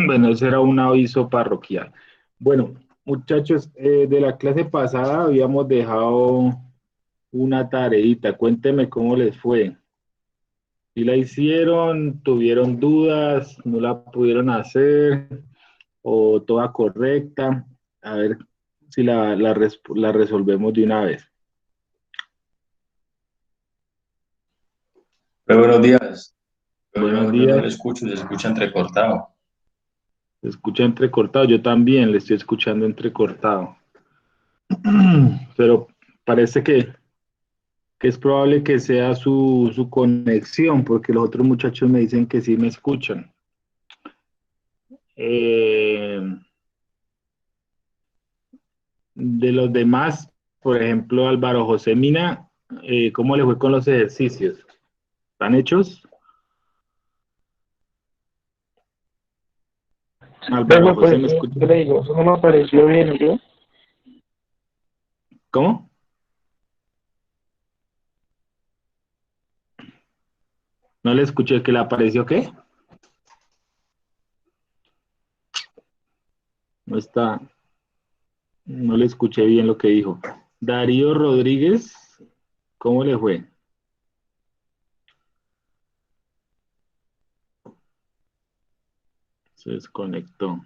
Bueno, ese era un aviso parroquial. Bueno, muchachos, de la clase pasada habíamos dejado una tareita. Cuénteme cómo les fue. Si la hicieron, tuvieron dudas, no la pudieron hacer o toda correcta. A ver si la resolvemos de una vez. Pero buenos días. Buenos Yo no días. le escucho, se escucha entrecortado. Se escucha entrecortado. Yo también le estoy escuchando entrecortado. Pero parece que es probable que sea su conexión, porque los otros muchachos me dicen que sí me escuchan. Eh, de los demás, por ejemplo, Álvaro José Mina, ¿cómo le fue con los ejercicios? ¿Están hechos? Álvaro Profe, José, pues, ¿me escucha? ¿qué le digo? Eso no me pareció bien, ¿yo? ¿Cómo? No le escuché, ¿que le apareció qué? No está, no le escuché bien lo que dijo. Darío Rodríguez, ¿cómo le fue? Se desconectó.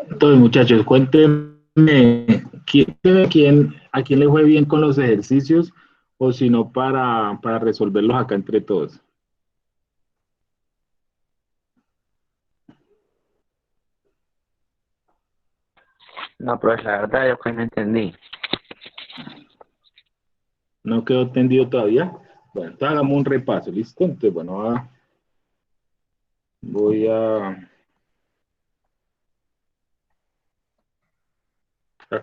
Entonces, muchachos, cuéntenme a quién le fue bien con los ejercicios o si no para resolverlos acá entre todos. No, pues la verdad yo que no entendí. ¿No quedó tendido todavía? Bueno, entonces hagamos un repaso, ¿listo? Entonces, bueno, voy a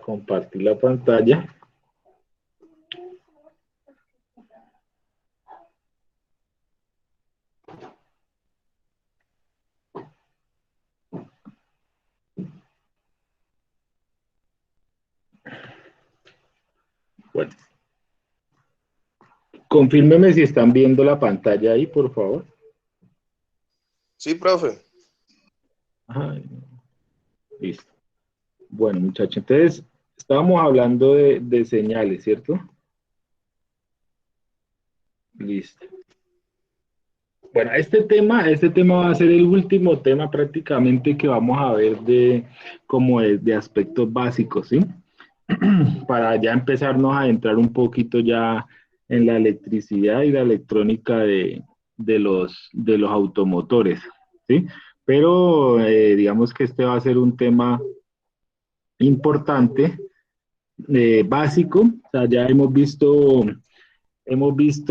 compartir la pantalla. Bueno, confírmeme si están viendo la pantalla ahí, por favor. Sí, profe. Ay, listo. Bueno, muchachos, entonces estábamos hablando de señales, ¿cierto? Listo. Bueno, este tema va a ser el último tema prácticamente que vamos a ver de aspectos básicos, ¿sí? Para ya empezarnos a entrar un poquito ya en la electricidad y la electrónica de los automotores, ¿sí? Pero digamos que este va a ser un tema importante, básico, o sea, ya hemos visto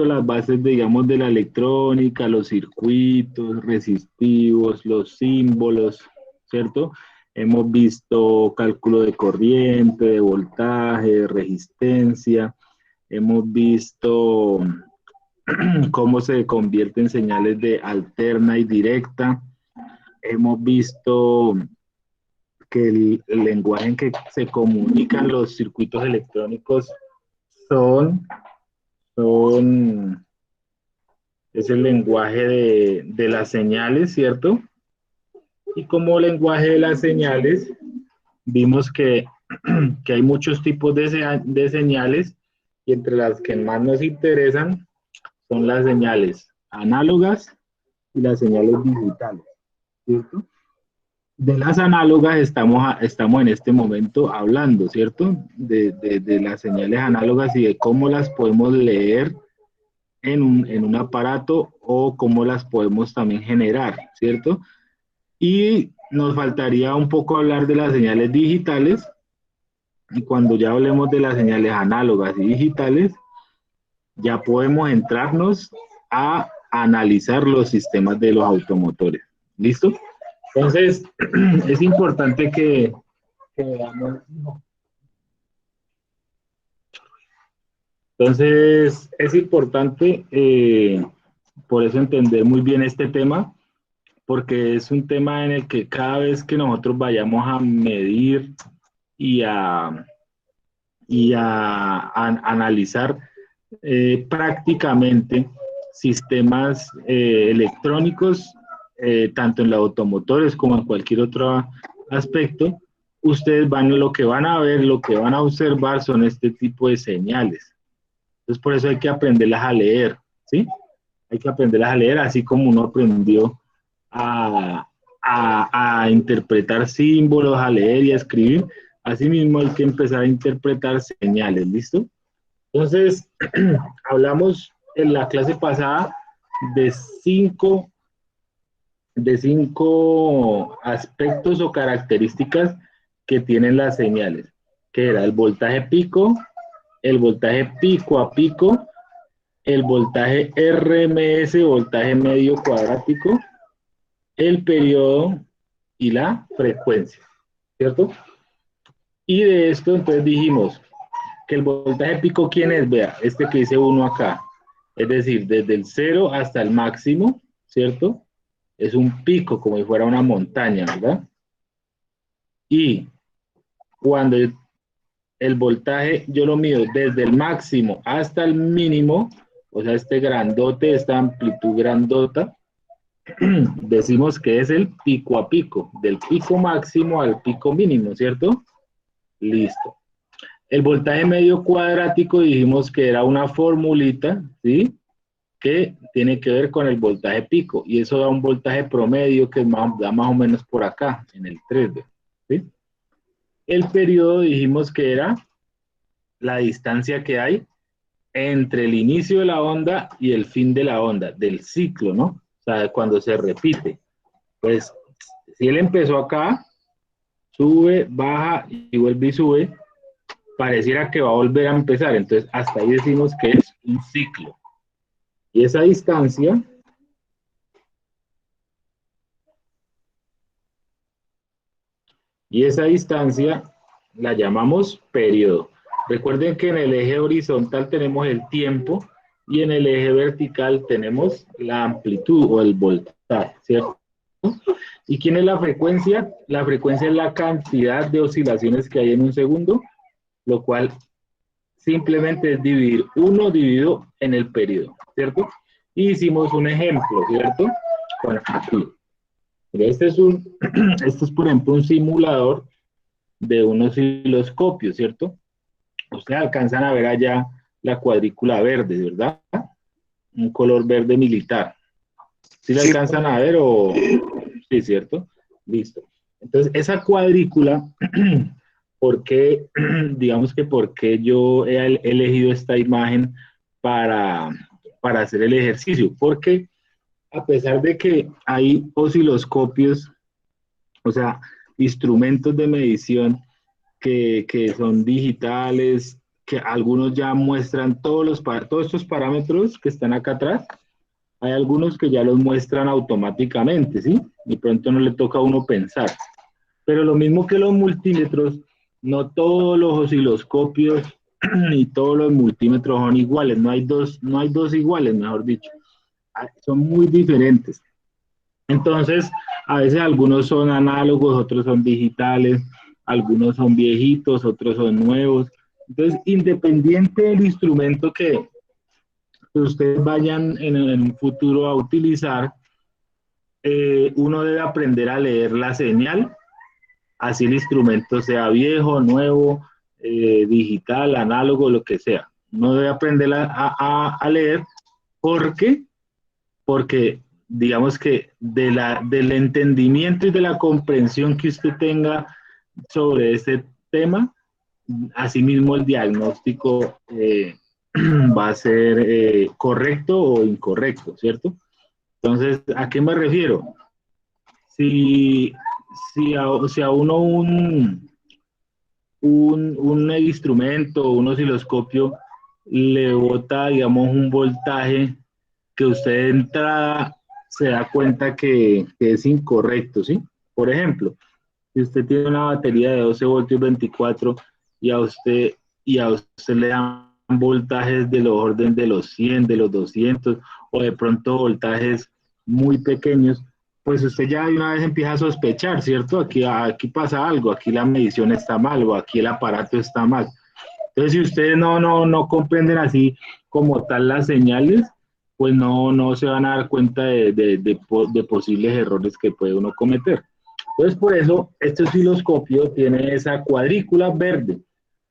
las bases, digamos, de la electrónica, los circuitos resistivos, los símbolos, ¿cierto? Hemos visto cálculo de corriente, de voltaje, de resistencia. Hemos visto cómo se convierten señales de alterna y directa. Hemos visto que el lenguaje en que se comunican los circuitos electrónicos son, son es el lenguaje de las señales, ¿cierto? Y como lenguaje de las señales, vimos que hay muchos tipos de señales y entre las que más nos interesan son las señales análogas y las señales digitales, ¿cierto? De las análogas estamos en este momento hablando, ¿cierto? De las señales análogas y de cómo las podemos leer en un aparato o cómo las podemos también generar, ¿cierto? Y nos faltaría un poco hablar de las señales digitales, y cuando ya hablemos de las señales análogas y digitales, ya podemos entrarnos a analizar los sistemas de los automotores. ¿Listo? Entonces, es importante que veamos. Entonces, es importante, por eso entender muy bien este tema, porque es un tema en el que cada vez que nosotros vayamos a medir y a analizar prácticamente, sistemas electrónicos, tanto en los automotores como en cualquier otro aspecto, ustedes lo que van a ver, lo que van a observar son este tipo de señales. Entonces, por eso hay que aprenderlas a leer, ¿sí? Hay que aprenderlas a leer, así como uno aprendió a interpretar símbolos, a leer y a escribir. Asimismo, hay que empezar a interpretar señales, ¿listo? Entonces, hablamos en la clase pasada de cinco aspectos o características que tienen las señales, que era el voltaje pico, el voltaje pico a pico, el voltaje RMS, voltaje medio cuadrático, el periodo y la frecuencia, ¿cierto? Y de esto entonces dijimos que el voltaje pico, ¿quién es? Vea, este que dice 1 acá, es decir, desde el 0 hasta el máximo, ¿cierto? Es un pico, como si fuera una montaña, ¿verdad? Y cuando el voltaje yo lo mido desde el máximo hasta el mínimo, o sea, este grandote, esta amplitud grandota, decimos que es el pico a pico, del pico máximo al pico mínimo, ¿cierto? Listo. El voltaje medio cuadrático dijimos que era una formulita, ¿sí? Que tiene que ver con el voltaje pico, y eso da un voltaje promedio que da más o menos por acá, en el 3, ¿sí? El periodo dijimos que era la distancia que hay entre el inicio de la onda y el fin de la onda, del ciclo, ¿no? O sea, cuando se repite. Pues, si él empezó acá, sube, baja y vuelve y sube, pareciera que va a volver a empezar. Entonces, hasta ahí decimos que es un ciclo. Y esa distancia la llamamos periodo. Recuerden que en el eje horizontal tenemos el tiempo y en el eje vertical tenemos la amplitud o el voltaje, ¿cierto? ¿Y quién es la frecuencia? La frecuencia es la cantidad de oscilaciones que hay en un segundo, lo cual simplemente es dividir 1 dividido en el periodo, ¿cierto? Y hicimos un ejemplo, ¿cierto? Bueno, aquí. Este es, por ejemplo, un simulador de un osciloscopio, ¿cierto? Ustedes alcanzan a ver allá la cuadrícula verde, ¿verdad? Un color verde militar. ¿Sí la alcanzan a ver o...? Sí, ¿cierto? Listo. Entonces, esa cuadrícula, ¿por qué, digamos que por qué yo he elegido esta imagen para hacer el ejercicio? Porque a pesar de que hay osciloscopios, o sea, instrumentos de medición que son digitales, que algunos ya muestran todos estos parámetros que están acá atrás, hay algunos que ya los muestran automáticamente, ¿sí? Y pronto no le toca a uno pensar. Pero lo mismo que los multímetros, no todos los osciloscopios ni todos los multímetros son iguales, no hay dos iguales, mejor dicho. Son muy diferentes. Entonces, a veces algunos son análogos, otros son digitales, algunos son viejitos, otros son nuevos. Entonces, independiente del instrumento que ustedes vayan en un futuro a utilizar, uno debe aprender a leer la señal, así el instrumento sea viejo, nuevo, digital, análogo, lo que sea. Uno debe aprender a leer porque digamos que del entendimiento y de la comprensión que usted tenga sobre este tema, asimismo el diagnóstico va a ser correcto o incorrecto, ¿cierto? Entonces, ¿a qué me refiero? Si a uno un instrumento, un osciloscopio, le bota, digamos, un voltaje que usted de entrada se da cuenta que es incorrecto, ¿sí? Por ejemplo, si usted tiene una batería de 12 voltios 24 y a usted le dan voltajes de los orden de los 100, de los 200, o de pronto voltajes muy pequeños, pues usted ya de una vez empieza a sospechar, ¿cierto? Aquí pasa algo, aquí la medición está mal, o aquí el aparato está mal. Entonces, si ustedes no comprenden así como tal las señales, pues no se van a dar cuenta de posibles errores que puede uno cometer. Entonces, por eso, este osciloscopio tiene esa cuadrícula verde,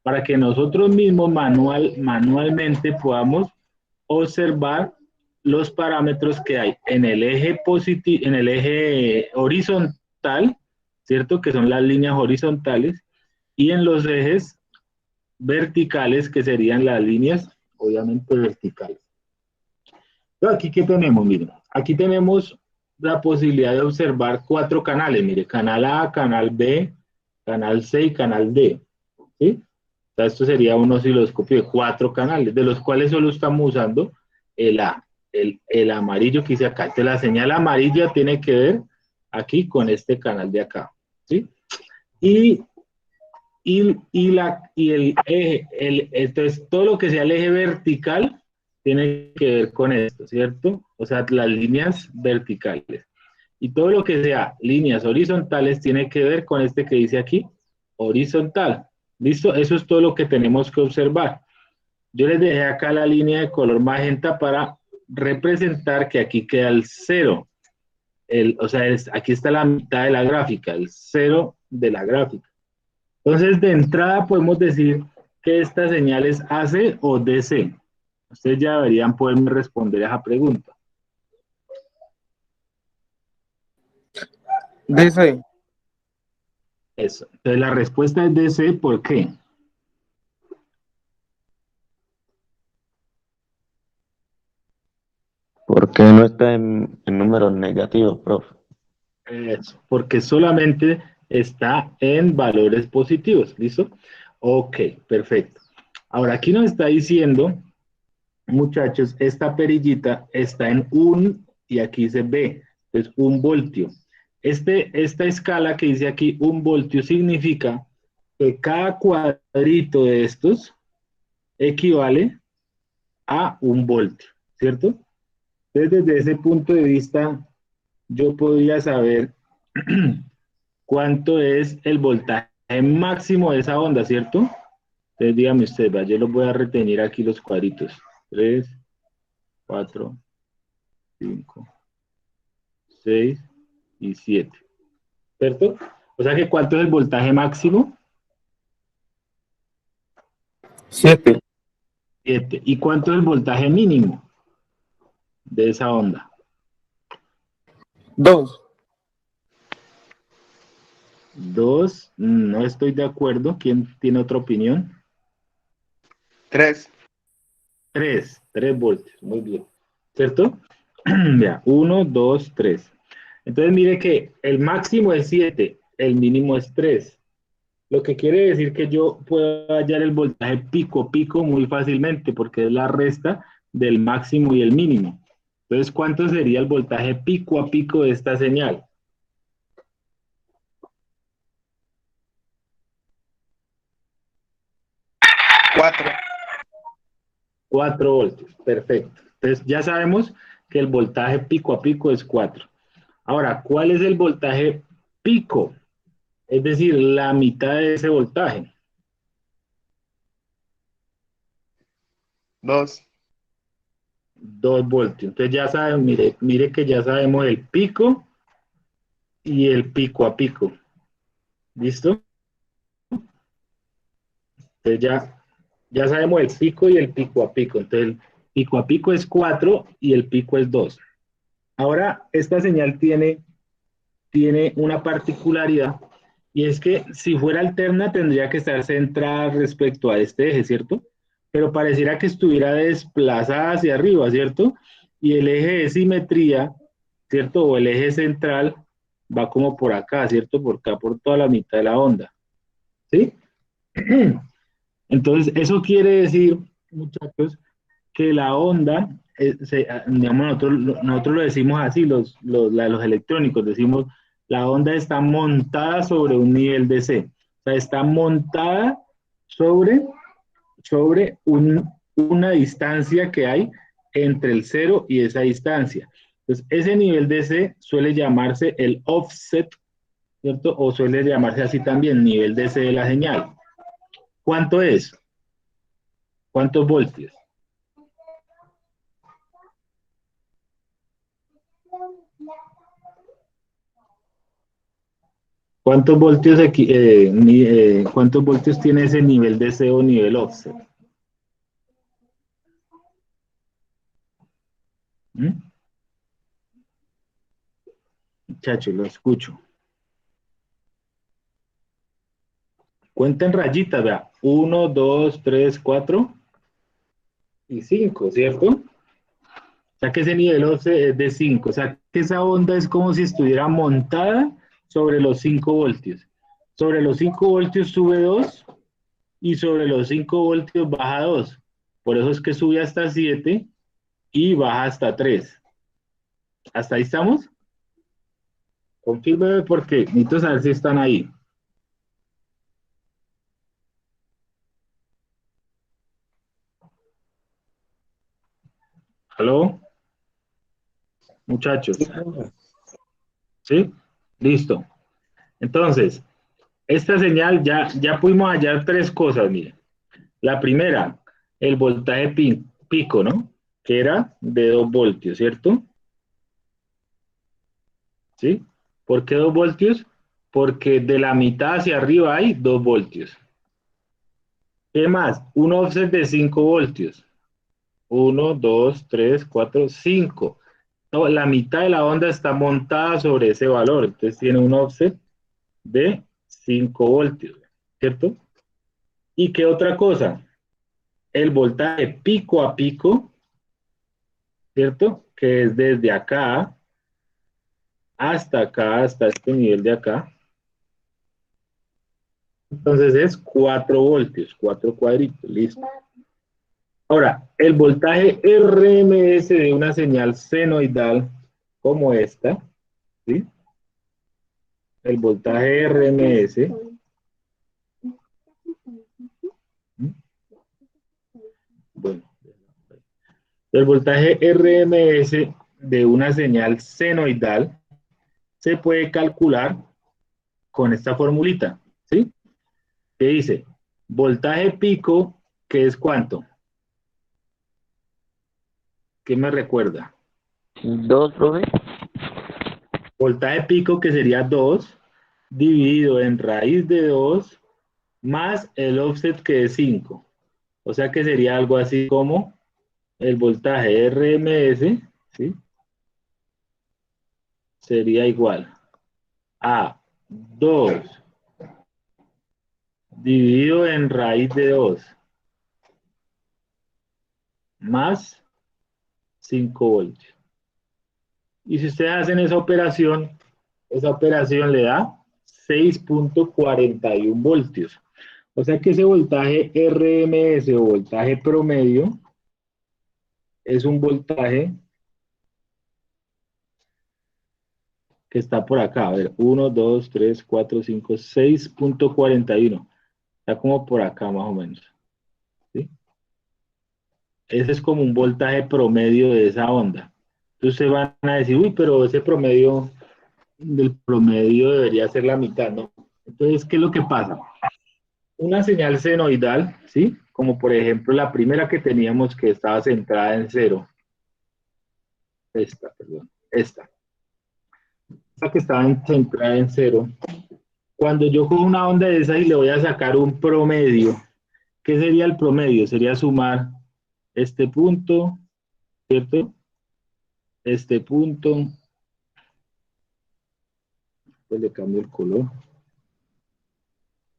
para que nosotros mismos manualmente podamos observar los parámetros que hay en el eje en el eje horizontal, ¿cierto? Que son las líneas horizontales, y en los ejes verticales, que serían las líneas, obviamente, verticales. Entonces, aquí, ¿qué tenemos? Miren, aquí tenemos la posibilidad de observar 4 canales, mire, canal A, canal B, canal C y canal D, ¿sí? O sea, esto sería un osciloscopio de 4 canales, de los cuales solo estamos usando el A, el amarillo que hice acá. Entonces, la señal amarilla tiene que ver aquí con este canal de acá, ¿sí? Y el eje, entonces, todo lo que sea el eje vertical tiene que ver con esto, ¿cierto? O sea, las líneas verticales. Y todo lo que sea líneas horizontales tiene que ver con este que dice aquí, horizontal. ¿Listo? Eso es todo lo que tenemos que observar. Yo les dejé acá la línea de color magenta para representar que aquí queda el 0. O sea, aquí está la mitad de la gráfica, el 0 de la gráfica. Entonces, de entrada podemos decir que esta señal es AC o DC. Ustedes ya deberían poderme responder a esa pregunta. DC. Eso. Entonces, la respuesta es DC, ¿por qué? ¿Por qué no está en números negativos, profe? Eso, porque solamente está en valores positivos, ¿listo? Ok, perfecto. Ahora, aquí nos está diciendo, muchachos, esta perillita está en 1 y aquí se ve, es 1 voltio. Esta escala que dice aquí 1 voltio significa que cada cuadrito de estos equivale a 1 voltio, ¿cierto? Entonces, desde ese punto de vista, yo podría saber cuánto es el voltaje máximo de esa onda, ¿cierto? Entonces, dígame usted, yo los voy a retener aquí los cuadritos. 3, 4, 5, 6 y 7. ¿Cierto? O sea que ¿cuánto es el voltaje máximo? 7. 7. ¿Y cuánto es el voltaje mínimo de esa onda? 2. 2. No estoy de acuerdo. ¿Quién tiene otra opinión? 3. 3 voltios. Muy bien. ¿Cierto? Ya, 1, 2, 3. Entonces mire que el máximo es 7, el mínimo es 3. Lo que quiere decir que yo puedo hallar el voltaje pico a pico muy fácilmente porque es la resta del máximo y el mínimo. Entonces, ¿cuánto sería el voltaje pico a pico de esta señal? 4. 4 voltios, perfecto. Entonces, ya sabemos que el voltaje pico a pico es 4. Ahora, ¿cuál es el voltaje pico? Es decir, la mitad de ese voltaje. 2. 2 voltios. Entonces ya saben, mire que ya sabemos el pico y el pico a pico. ¿Listo? Entonces ya sabemos el pico y el pico a pico. Entonces el pico a pico es 4 y el pico es 2. Ahora, esta señal tiene una particularidad y es que si fuera alterna tendría que estar centrada respecto a este eje, ¿cierto? Pero pareciera que estuviera desplazada hacia arriba, ¿cierto? Y el eje de simetría, ¿cierto? O el eje central va como por acá, ¿cierto? Por acá, por toda la mitad de la onda, ¿sí? Entonces, eso quiere decir, muchachos, que la onda, digamos, nosotros lo decimos así, los electrónicos, decimos, la onda está montada sobre un nivel de C. O sea, está montada sobre una distancia que hay entre el cero y esa distancia. Entonces, ese nivel de C suele llamarse el offset, ¿cierto? O suele llamarse así también, nivel de C de la señal. ¿Cuánto es? ¿Cuántos voltios? ¿Cuántos voltios, cuántos voltios tiene ese nivel de CO nivel offset? ¿Mm? Muchachos, lo escucho. Cuenten rayitas, vea. 1, 2, 3, 4 y 5, ¿cierto? O sea que ese nivel offset es de 5. O sea que esa onda es como si estuviera montada sobre los 5 voltios. Sobre los 5 voltios sube 2 y sobre los 5 voltios baja 2. Por eso es que sube hasta 7 y baja hasta 3. ¿Hasta ahí estamos? Confírmeme porque necesito saber si están ahí. ¿Aló? Muchachos. ¿Sí? Listo. Entonces, esta señal ya pudimos hallar tres cosas, miren. La primera, el voltaje pico, ¿no? Que era de 2 voltios, ¿cierto? ¿Sí? ¿Por qué 2 voltios? Porque de la mitad hacia arriba hay 2 voltios. ¿Qué más? Un offset de 5 voltios. 1, 2, 3, 4, 5. No, la mitad de la onda está montada sobre ese valor. Entonces tiene un offset de 5 voltios, ¿cierto? ¿Y qué otra cosa? El voltaje pico a pico, ¿cierto? Que es desde acá, hasta este nivel de acá. Entonces es 4 voltios, 4 cuadritos, listo. Ahora, el voltaje RMS de una señal senoidal como esta, ¿sí? El voltaje RMS, bueno, el voltaje RMS de una señal senoidal se puede calcular con esta formulita, ¿sí? Que dice, voltaje pico, ¿qué es cuánto? ¿Qué me recuerda? 2, profe. Voltaje pico, que sería 2, dividido en raíz de 2, más el offset, que es 5. O sea que sería algo así como el voltaje RMS, ¿sí? Sería igual a 2 dividido en raíz de 2 más 5 voltios. Y si ustedes hacen esa operación le da 6.41 voltios. O sea que ese voltaje RMS o voltaje promedio es un voltaje que está por acá. A ver, 1, 2, 3, 4, 5, 6.41. Está como por acá más o menos. ¿Sí? Ese es como un voltaje promedio de esa onda. Entonces se van a decir, uy, pero ese promedio del promedio debería ser la mitad, ¿no? Entonces, ¿qué es lo que pasa? Una señal senoidal, ¿sí? Como por ejemplo la primera que teníamos que estaba centrada en 0. Esta, perdón. Esta que estaba centrada en 0. Cuando yo cojo una onda de esa y le voy a sacar un promedio, ¿qué sería el promedio? Sería sumar este punto, ¿cierto? Este punto, pues le cambio el color.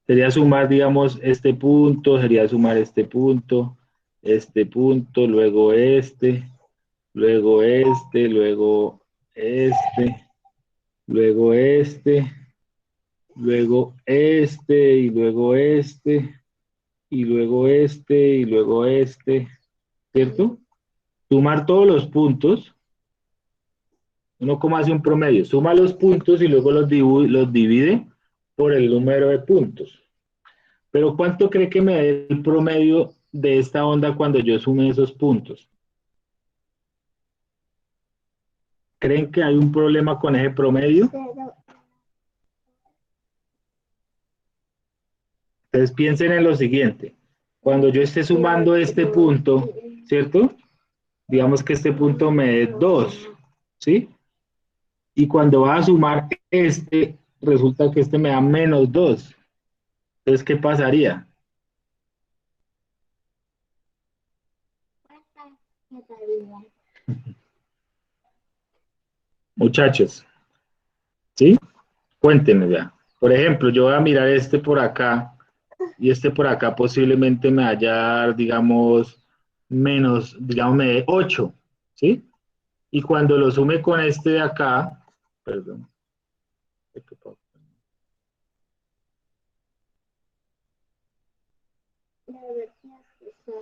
Sería sumar, digamos, este punto, sería sumar este punto, luego luego luego luego luego y luego y luego y luego ¿cierto? Sumar todos los puntos. Uno como hace un promedio, suma los puntos y luego los divide por el número de puntos. Pero ¿cuánto cree que me dé el promedio de esta onda cuando yo sume esos puntos? ¿Creen que hay un problema con ese promedio? Entonces piensen en lo siguiente. Cuando yo esté sumando este punto, ¿cierto? Digamos que este punto me dé 2, ¿sí? Y cuando va a sumar este, resulta que este me da menos 2. Entonces, ¿qué pasaría? Muchachos, ¿sí? Cuéntenme ya. Por ejemplo, yo voy a mirar este por acá y este por acá posiblemente me haya, digamos, menos, digamos, me dé 8, ¿sí? Y cuando lo sume con este de acá, perdón,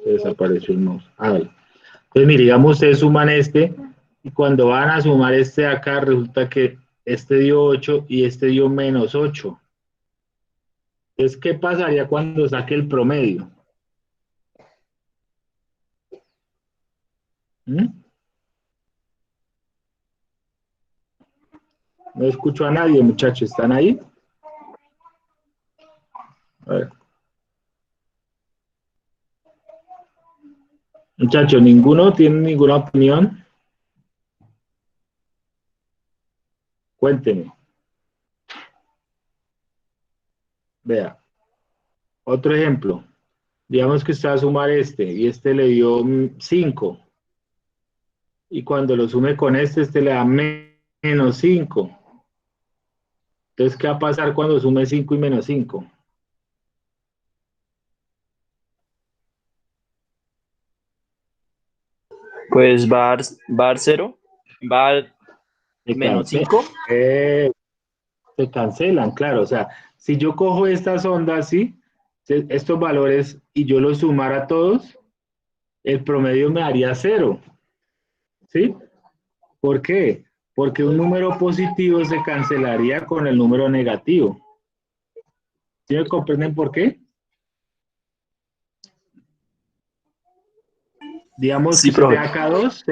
desapareció el mouse. Ah, vale. Entonces, mire, digamos, ustedes suman este y cuando van a sumar este de acá, resulta que este dio 8 y este dio menos 8. Entonces, ¿qué pasaría cuando saque el promedio? ¿Mm? No escucho a nadie, muchachos. ¿Están ahí? A ver. Muchachos, ¿ninguno tiene ninguna opinión? Cuéntenme. Vea. Otro ejemplo. Digamos que usted va a sumar este y este le dio 5. Y cuando lo sume con este le da menos 5. Entonces, ¿qué va a pasar cuando sume 5 y menos 5? Pues va a dar 0, va a dar menos 5. Se cancelan, claro. O sea, si yo cojo estas ondas, ¿sí? Estos valores y yo los sumara a todos, el promedio me daría 0. ¿Sí? ¿Por qué? Porque un número positivo se cancelaría con el número negativo. ¿Sí me comprenden por qué? Digamos Sí, que este profe. acá 2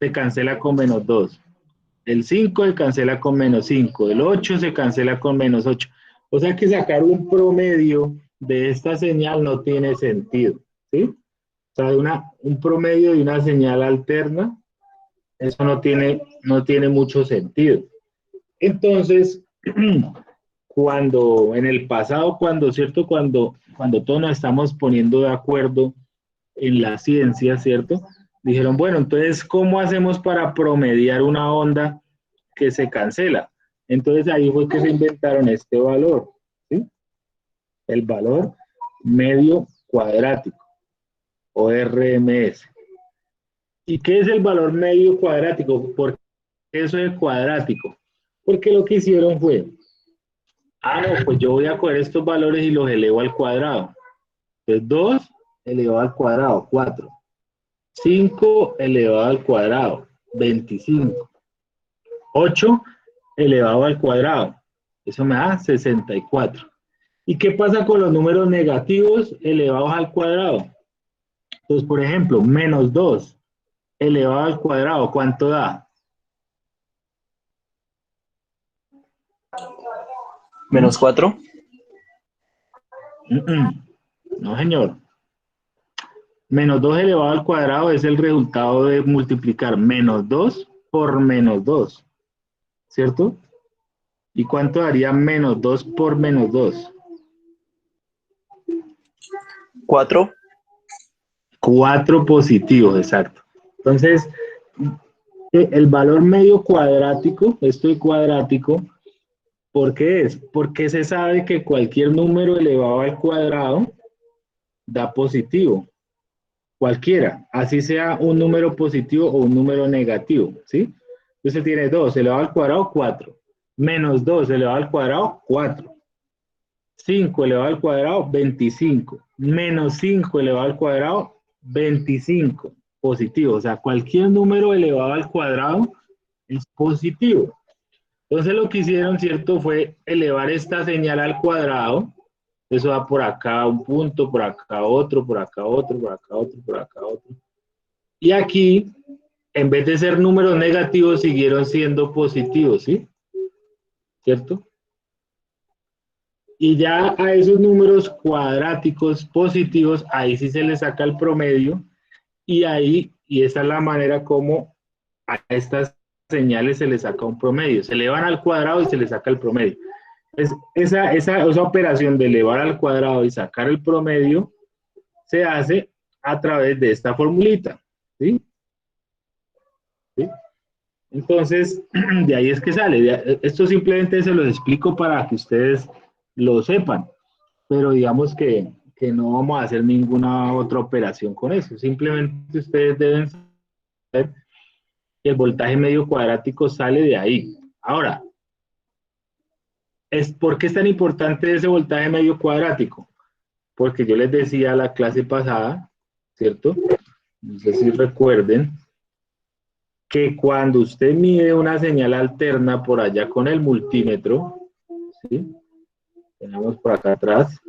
se cancela con menos 2. El 5 se cancela con menos 5. El 8 se cancela con menos 8. O sea que sacar un promedio de esta señal no tiene sentido. ¿Sí? O sea, un promedio de una señal alterna, eso no tiene mucho sentido. Entonces, cuando en el pasado, ¿cierto? Cuando todos nos estamos poniendo de acuerdo en la ciencia, ¿cierto? Dijeron, bueno, entonces, ¿cómo hacemos para promediar una onda que se cancela? Entonces ahí fue que se inventaron este valor, ¿sí? El valor medio cuadrático, o RMS. ¿Y qué es el valor medio cuadrático? ¿Por qué eso es cuadrático? Porque lo que hicieron fue, no, pues yo voy a coger estos valores y los elevo al cuadrado. Entonces 2 elevado al cuadrado, 4. 5 elevado al cuadrado, 25. 8 elevado al cuadrado, eso me da 64. ¿Y qué pasa con los números negativos elevados al cuadrado? Entonces, por ejemplo, menos 2 elevado al cuadrado, ¿cuánto da? Menos 4. No, señor. Menos 2 elevado al cuadrado es el resultado de multiplicar menos 2 por menos 2, ¿cierto? ¿Y cuánto daría menos 2 por menos 2? 4. 4 positivos, exacto. Entonces, el valor medio cuadrático, esto de cuadrático, ¿por qué es? Porque se sabe que cualquier número elevado al cuadrado da positivo. Cualquiera, así sea un número positivo o un número negativo, ¿sí? Entonces tiene 2 elevado al cuadrado, 4. Menos 2 elevado al cuadrado, 4. 5 elevado al cuadrado, 25. Menos 5 elevado al cuadrado, 25. Positivo, o sea, cualquier número elevado al cuadrado es positivo. Entonces lo que hicieron, ¿cierto? Fue elevar esta señal al cuadrado. Eso va por acá un punto, por acá otro, por acá otro, por acá otro, por acá otro. Y aquí, en vez de ser números negativos, siguieron siendo positivos, ¿sí? ¿Cierto? Y ya a esos números cuadráticos positivos, ahí sí se les saca el promedio. Y esa es la manera como a esta señales se le saca un promedio. Se elevan al cuadrado y se le saca el promedio. Esa operación de elevar al cuadrado y sacar el promedio se hace a través de esta formulita. ¿Sí? ¿Sí? Entonces, de ahí es que sale. Esto simplemente se los explico para que ustedes lo sepan. Pero digamos que no vamos a hacer ninguna otra operación con eso. Simplemente ustedes deben saber que el voltaje medio cuadrático sale de ahí. Ahora, ¿por qué es tan importante ese voltaje medio cuadrático? Porque yo les decía la clase pasada, ¿cierto? No sé si recuerden, que cuando usted mide una señal alterna por allá con el multímetro, ¿sí? Tenemos por acá atrás.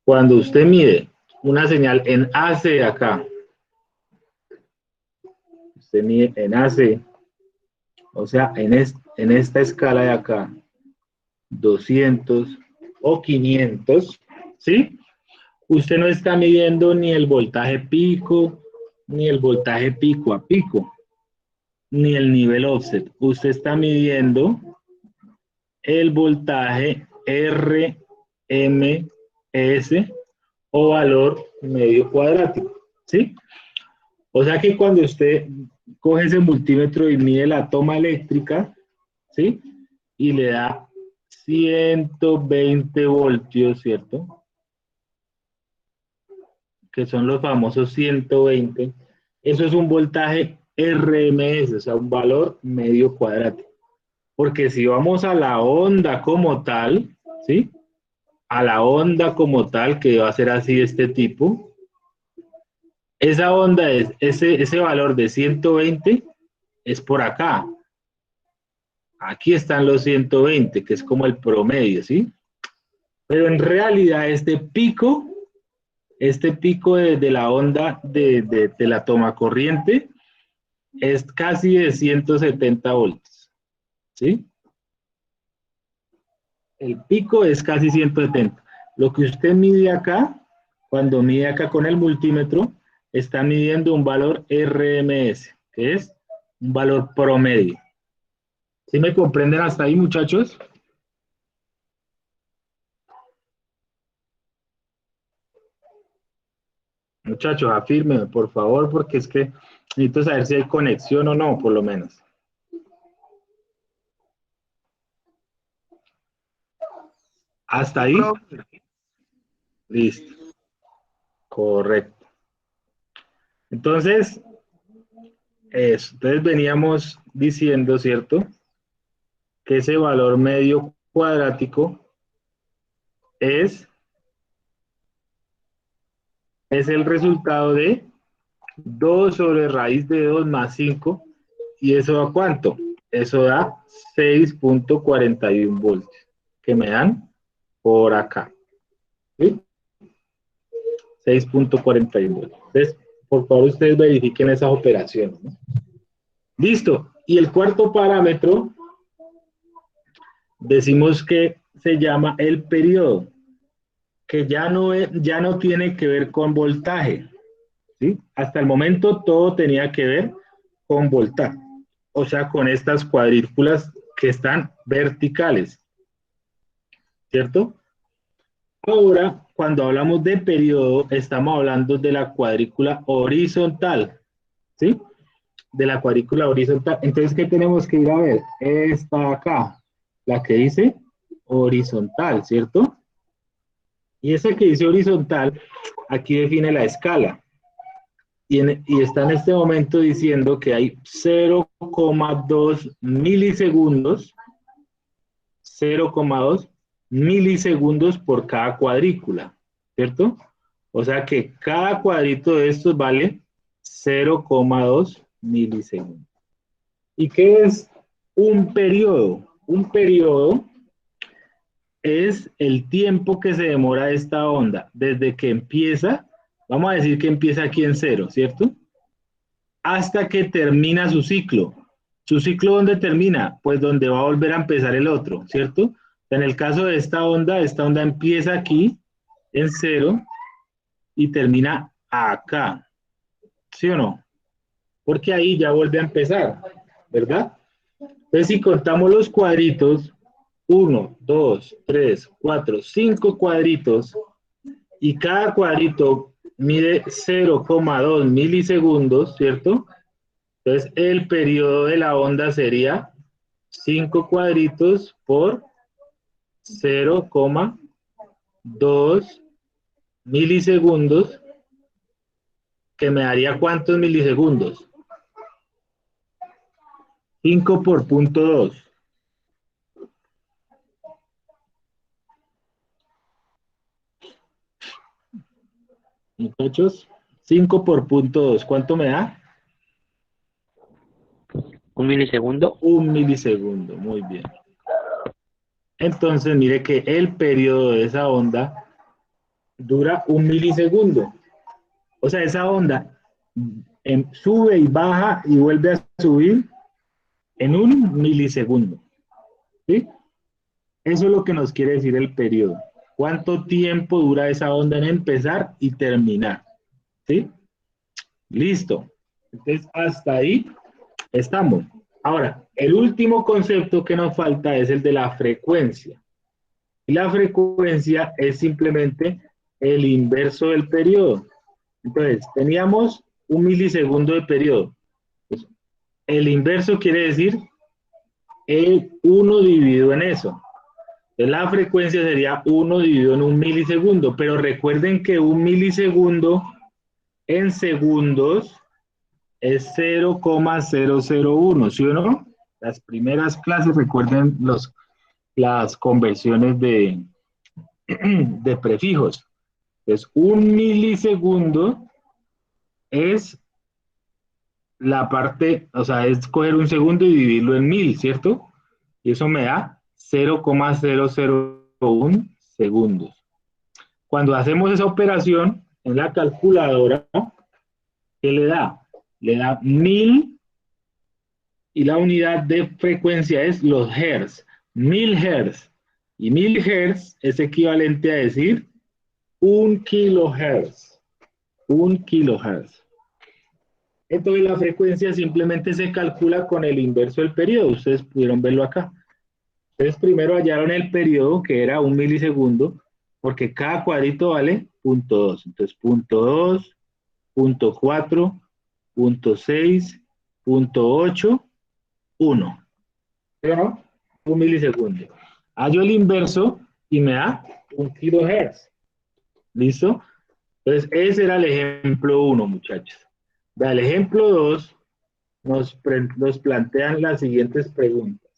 Cuando usted mide una señal en AC acá, usted mide en AC, o sea, en esta escala de acá, 200 o 500, ¿sí? Usted no está midiendo ni el voltaje pico, ni el voltaje pico a pico, ni el nivel offset. Usted está midiendo el voltaje RMS o valor medio cuadrático, ¿sí? O sea que cuando usted coge ese multímetro y mide la toma eléctrica, ¿sí? Y le da 120 voltios, ¿cierto? Que son los famosos 120. Eso es un voltaje RMS, o sea, un valor medio cuadrático. Porque si vamos a la onda como tal, ¿sí? A la onda como tal, que va a ser así de este tipo, esa onda, ese valor de 120 es por acá. Aquí están los 120, que es como el promedio, ¿sí? Pero en realidad este pico de la onda de la toma corriente es casi de 170 voltios, ¿sí? El pico es casi 170. Lo que usted mide acá, cuando mide acá con el multímetro, está midiendo un valor RMS, que es un valor promedio. ¿Sí me comprenden hasta ahí, muchachos? Muchachos, afírmenme, por favor, porque es que necesito saber si hay conexión o no, por lo menos. ¿Hasta ahí? Listo. Correcto. Entonces, entonces veníamos diciendo, ¿cierto? Que ese valor medio cuadrático es el resultado de 2 sobre raíz de 2 más 5. ¿Y eso da cuánto? Eso da 6.41 voltios, que me dan por acá. ¿Sí? 6.41 voltios. Entonces, por favor, ustedes verifiquen esas operaciones, ¿no? Listo. Y el cuarto parámetro, decimos que se llama el periodo, que ya no tiene que ver con voltaje, ¿sí? Hasta el momento todo tenía que ver con voltaje, o sea, con estas cuadrículas que están verticales, ¿cierto? Ahora, cuando hablamos de periodo, estamos hablando de la cuadrícula horizontal, ¿sí? De la cuadrícula horizontal. Entonces, ¿qué tenemos que ir a ver? Esta acá, la que dice horizontal, ¿cierto? Y esa que dice horizontal, aquí define la escala. Y está en este momento diciendo que hay 0,2 milisegundos, 0,2 milisegundos por cada cuadrícula, ¿cierto? O sea que cada cuadrito de estos vale 0,2 milisegundos. ¿Y qué es un periodo? Un periodo es el tiempo que se demora esta onda desde que empieza, vamos a decir que empieza aquí en 0, ¿cierto? Hasta que termina su ciclo. ¿Su ciclo dónde termina? Pues donde va a volver a empezar el otro, ¿cierto? En el caso de esta onda empieza aquí en 0 y termina acá, ¿sí o no? porque ahí ya vuelve a empezar, ¿verdad? Entonces, si contamos los cuadritos, 1, 2, 3, 4, 5 cuadritos, y cada cuadrito mide 0,2 milisegundos, ¿cierto? Entonces, el periodo de la onda sería 5 cuadritos por 0,2 milisegundos, que me daría ¿cuántos milisegundos? 5 por punto 2. Muchachos, 5 por punto 2, ¿cuánto me da? 1 milisegundo. 1 milisegundo, muy bien. Entonces, mire que el periodo de esa onda dura 1 milisegundo. O sea, esa onda sube y baja y vuelve a subir en 1 milisegundo. ¿Sí? Eso es lo que nos quiere decir el periodo. ¿Cuánto tiempo dura esa onda en empezar y terminar? ¿Sí? Listo. Entonces, hasta ahí estamos. Ahora, el último concepto que nos falta es el de la frecuencia. Y la frecuencia es simplemente el inverso del periodo. Entonces, teníamos 1 milisegundo de periodo. Pues, el inverso quiere decir el 1 dividido en eso. Entonces, la frecuencia sería 1 dividido en 1 milisegundo. Pero recuerden que 1 milisegundo en segundos es 0,001, ¿sí o no? Las primeras clases, recuerden las conversiones de prefijos. Entonces, 1 milisegundo es la parte, o sea, es coger un segundo y dividirlo en 1000, ¿cierto? Y eso me da 0,001 segundos. Cuando hacemos esa operación en la calculadora, ¿qué le da? Le da 1000 y la unidad de frecuencia es los hertz. 1000 hertz. Y 1000 hertz es equivalente a decir 1 kilohertz. 1 kilohertz. Entonces la frecuencia simplemente se calcula con el inverso del periodo. Ustedes pudieron verlo acá. Entonces primero hallaron el periodo, que era 1 milisegundo, porque cada cuadrito vale 0,2. Entonces 0,2, 0,4, 0,6, 0,8, 1. ¿Sí o no? 1 milisegundo. Hallo el inverso y me da 1 kilohertz. ¿Listo? Entonces ese era el ejemplo 1, muchachos. El ejemplo 2 nos plantean las siguientes preguntas.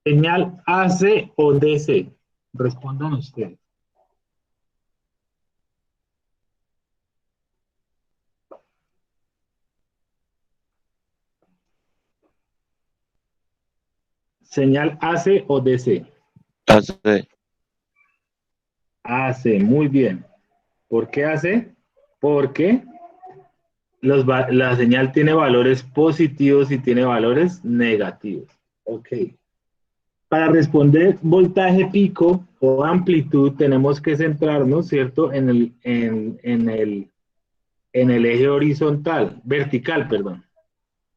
Señal AC o DC. Respondan ustedes. Señal AC o DC. AC. AC, muy bien. ¿Por qué AC? Porque la señal tiene valores positivos y tiene valores negativos. Ok. Para responder voltaje pico o amplitud tenemos que centrarnos, ¿cierto? En el eje horizontal, vertical, perdón.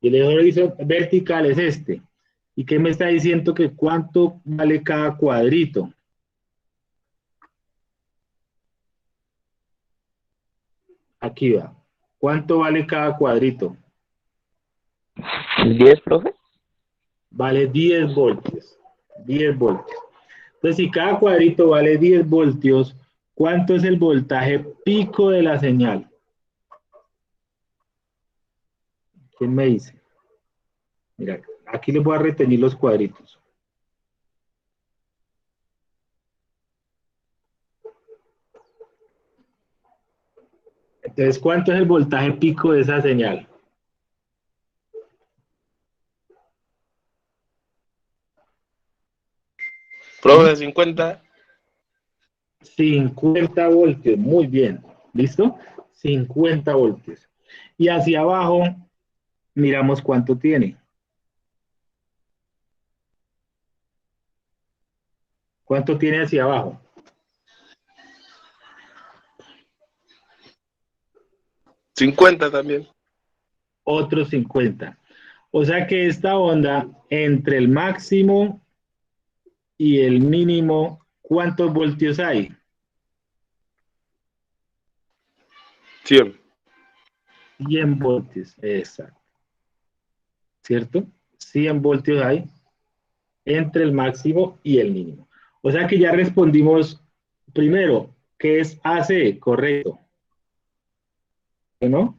Y el eje vertical es este. ¿Y qué me está diciendo? Que cuánto vale cada cuadrito. Aquí va. ¿Cuánto vale cada cuadrito? 10, profe. Vale 10 voltios. 10 voltios. Entonces, si cada cuadrito vale 10 voltios, ¿cuánto es el voltaje pico de la señal? ¿Quién me dice? Mira, aquí les voy a retener los cuadritos. Entonces, ¿cuánto es el voltaje pico de esa señal? Profe, 50. 50 voltios, muy bien. ¿Listo? 50 voltios. Y hacia abajo, miramos cuánto tiene. ¿Cuánto tiene hacia abajo? 50 también. otros 50. O sea que esta onda, entre el máximo y el mínimo, ¿cuántos voltios hay? 100. 100 voltios, exacto. ¿Cierto? 100 voltios hay entre el máximo y el mínimo. O sea que ya respondimos primero, ¿qué es AC? Correcto. ¿No?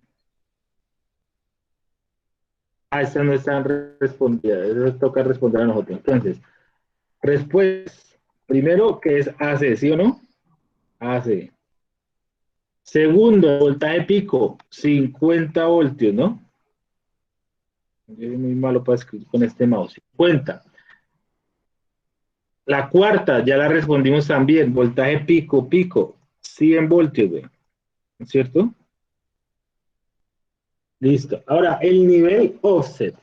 Ah, estas no están respondidas, eso toca responder a nosotros. Entonces, respuesta, primero, ¿qué es AC? ¿Sí o no? AC. Segundo, voltaje pico, 50 voltios, ¿no? Yo soy muy malo para escribir con este mouse. 50. La cuarta, ya la respondimos también, voltaje pico, pico, 100 voltios, güey. ¿Cierto? Listo. Ahora, el nivel offset.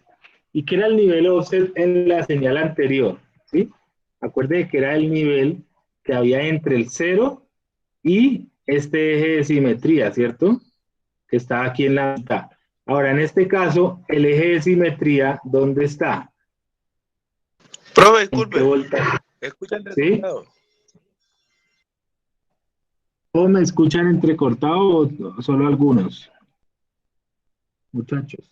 ¿Y qué era el nivel offset en la señal anterior? ¿Sí? Acuérdense que era el nivel que había entre el 0 y este eje de simetría, ¿cierto? Que está aquí en la mitad. Ahora, en este caso, el eje de simetría, ¿dónde está? Profe, ¿En qué disculpe. voltaje? Escucha ¿Sí? entrecortado. ¿O me escuchan entrecortado o solo algunos? Muchachos.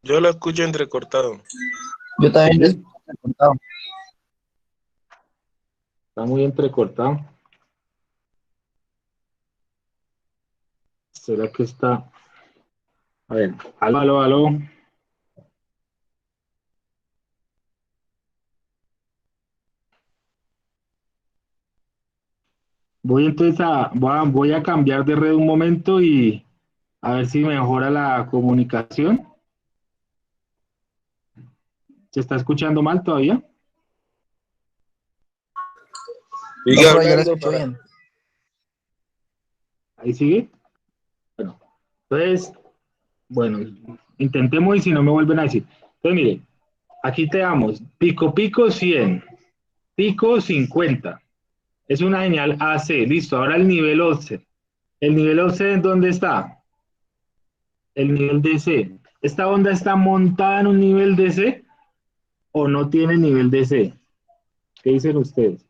Yo lo escucho entrecortado. Yo también les ¿Sí? he contado. Está muy entrecortado. ¿Será que está? A ver, aló, aló, aló. Voy entonces voy a cambiar de red un momento y a ver si mejora la comunicación. ¿Se está escuchando mal todavía? No, Sigue pero ya la hablando escucho para... bien. ¿Ahí sigue? Bueno, entonces, bueno, intentemos y si no me vuelven a decir. Entonces, mire, aquí te damos pico, pico 100, pico 50. Es una señal AC, listo. Ahora el nivel offset. ¿El nivel offset en dónde está? El nivel DC. ¿Esta onda está montada en un nivel DC o no tiene nivel DC? ¿Qué dicen ustedes?